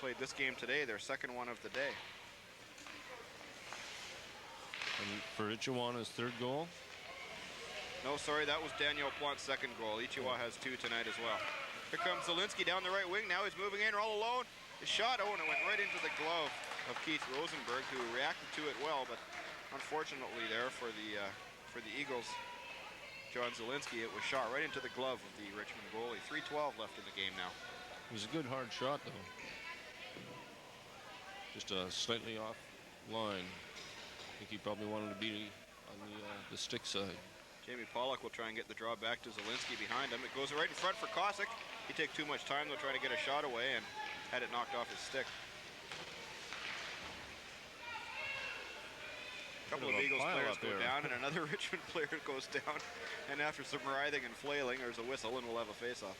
played this game today, their second one of the day. And for Ichiiwa, his third goal? No, sorry, that was Daniel Plante's second goal. Ichiiwa has 2 tonight as well. Here comes Zielinski down the right wing. Now he's moving in all alone. His shot, and it went right into the glove of Keith Rosenberg, who reacted to it well, but unfortunately there for the Eagles, John Zielinski, it was shot right into the glove of the Richmond goalie. 3:12 left in the game now. It was a good hard shot though. Just slightly off line. I think he probably wanted to be on the stick side. Jame Pollock will try and get the draw back to Zielinski behind him. It goes right in front for Kosick. He takes too much time though trying to get a shot away and had it knocked off his stick. A couple of Eagles players go down and another Richmond player goes down. And after some writhing and flailing, there's a whistle and we'll have a face-off.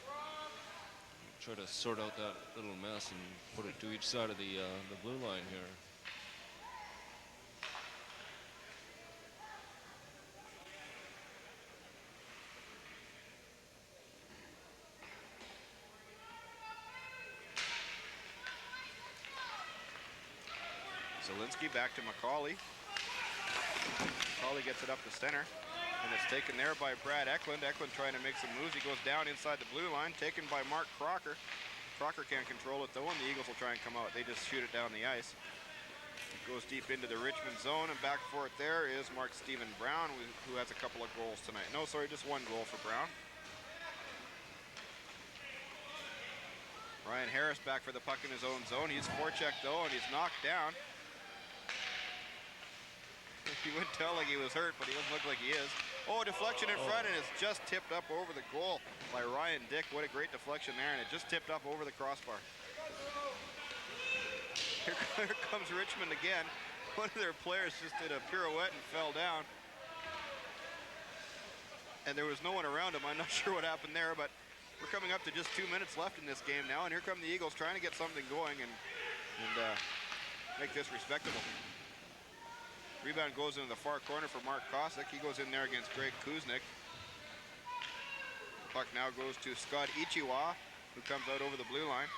Try to sort out that little mess and put it to each side of the blue line here. Zielinski back to McCauley. McCauley gets it up the center, and it's taken there by Brad Eklund. Eklund trying to make some moves. He goes down inside the blue line, taken by Mark Crocker. Crocker can't control it though, and the Eagles will try and come out. They just shoot it down the ice. It goes deep into the Richmond zone, and back for it there is Marc Steven Brown, who has a couple of goals tonight. No, sorry, just one goal for Brown. Ryan Harris back for the puck in his own zone. He's forechecked though, and he's knocked down. You wouldn't tell like he was hurt, but he doesn't look like he is. Oh, deflection in front, and it's just tipped up over the goal by Ryan Dyck. What a great deflection there, and it just tipped up over the crossbar. Here comes Richmond again. One of their players just did a pirouette and fell down. And there was no one around him. I'm not sure what happened there, but we're coming up to just 2 minutes left in this game now, and here come the Eagles trying to get something going and make this respectable. Rebound goes into the far corner for Marc Kosick. He goes in there against Greg Kuznik. The puck now goes to Scott Ichiiwa, who comes out over the blue line.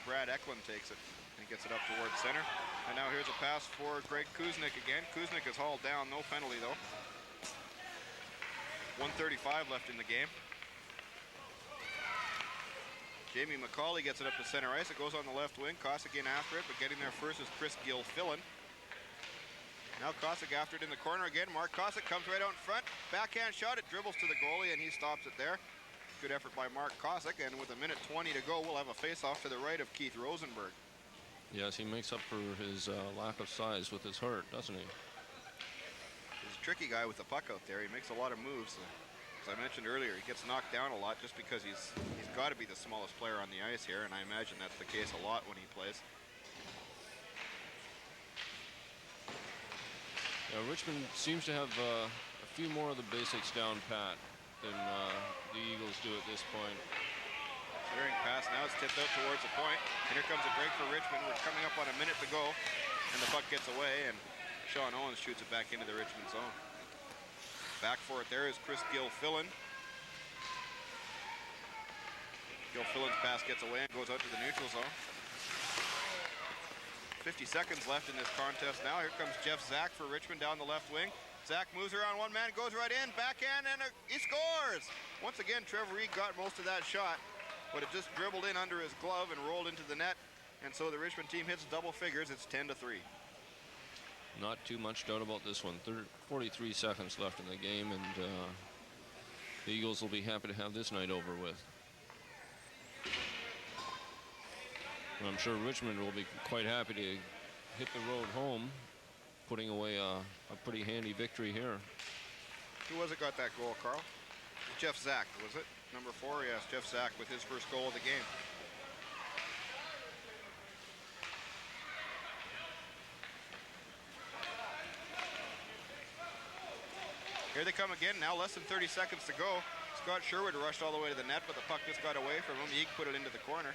Brad Eklund takes it and gets it up towards center. And now here's a pass for Greg Kuznik again. Kuznik is hauled down, no penalty though. 1:35 left in the game. Jamie McCauley gets it up to center ice. It goes on the left wing. Kosick in after it, but getting there first is Chris Gilfillan. Now Kosick after it in the corner again. Marc Kosick comes right out in front. Backhand shot, it dribbles to the goalie, and he stops it there. Good effort by Marc Kosick, and with 1:20 to go, we'll have a face-off to the right of Keith Rosenberg. Yes, he makes up for his lack of size with his hurt, doesn't he? He's a tricky guy with the puck out there. He makes a lot of moves. As I mentioned earlier, he gets knocked down a lot just because he's got to be the smallest player on the ice here, and I imagine that's the case a lot when he plays. Richmond seems to have a few more of the basics down pat than the Eagles do at this point. Clearing pass now, it's tipped out towards the point. And here comes a break for Richmond. We're coming up on a minute to go, and the puck gets away, and Sean Owens shoots it back into the Richmond zone. Back for it there is Kris Gilfillan. Gilfillan's pass gets away and goes out to the neutral zone. 50 seconds left in this contest now. Here comes Zack for Richmond down the left wing. Zack moves around one man, goes right in, backhand, and he scores! Once again, Trevor Reed got most of that shot, but it just dribbled in under his glove and rolled into the net. And so the Richmond team hits double figures. It's 10-3. Not too much doubt about this one. 43 seconds left in the game, and the Eagles will be happy to have this night over with. And I'm sure Richmond will be quite happy to hit the road home, putting away a pretty handy victory here. Who was it got that goal, Carl? Zack, was it? Number 4, yes, Zack with his first goal of the game. Here they come again, now less than 30 seconds to go. Scott Sherwood rushed all the way to the net, but the puck just got away from him. He put it into the corner.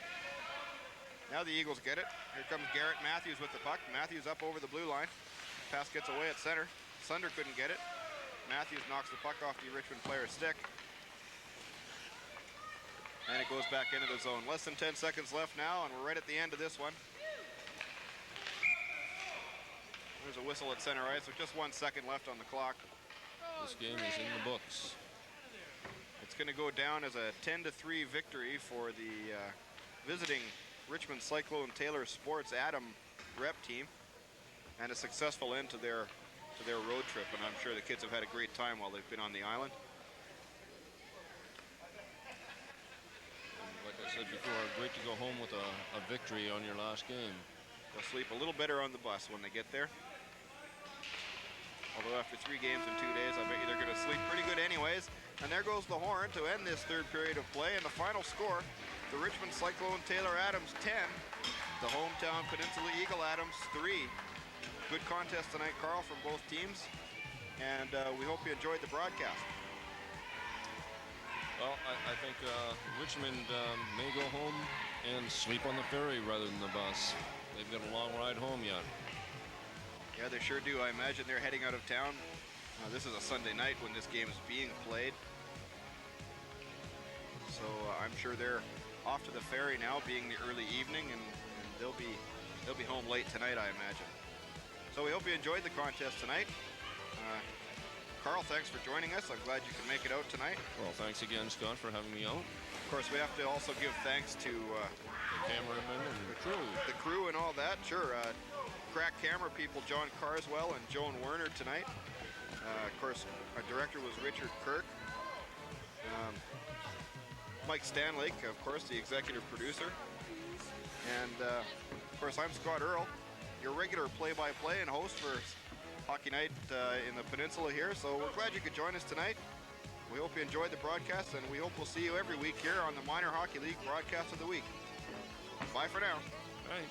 Now the Eagles get it. Here comes Garrett Matthews with the puck. Matthews up over the blue line. Pass gets away at center. Sunder couldn't get it. Matthews knocks the puck off the Richmond player's stick. And it goes back into the zone. Less than 10 seconds left now, and we're right at the end of this one. There's a whistle at center ice with just 1 second left on the clock. This game is in the books. It's going to go down as a 10-3 victory for the visiting Richmond Cyclone Taylor Sports Atom Rep team, and a successful end to their road trip. And I'm sure the kids have had a great time while they've been on the island. Like I said before, great to go home with a victory on your last game. They'll sleep a little better on the bus when they get there. Although after 3 games in 2 days, I bet you they're going to sleep pretty good anyways. And there goes the horn to end this third period of play. And the final score, the Richmond Cyclone Taylor Adams 10, the hometown Peninsula Eagle Adams 3. Good contest tonight, Carl, from both teams. And we hope you enjoyed the broadcast. Well, I think Richmond may go home and sleep on the ferry rather than the bus. They've got a long ride home yet. Yeah, they sure do. I imagine they're heading out of town. This is a Sunday night when this game is being played. So I'm sure they're off to the ferry now, being the early evening, and they'll be home late tonight, I imagine. So we hope you enjoyed the contest tonight. Carl, thanks for joining us. I'm glad you could make it out tonight. Well, thanks again, Scott, for having me out. Of course, we have to also give thanks to the cameraman and the crew. The crew and all that, sure. Crack camera people, John Carswell and Joan Werner tonight. Of course, our director was Richard Kirk. Mike Stanlake, of course, the executive producer. And, of course, I'm Scott Earl, your regular play-by-play and host for Hockey Night in the Peninsula here. So we're glad you could join us tonight. We hope you enjoyed the broadcast, and we hope we'll see you every week here on the Minor Hockey League Broadcast of the Week. Bye for now. Bye.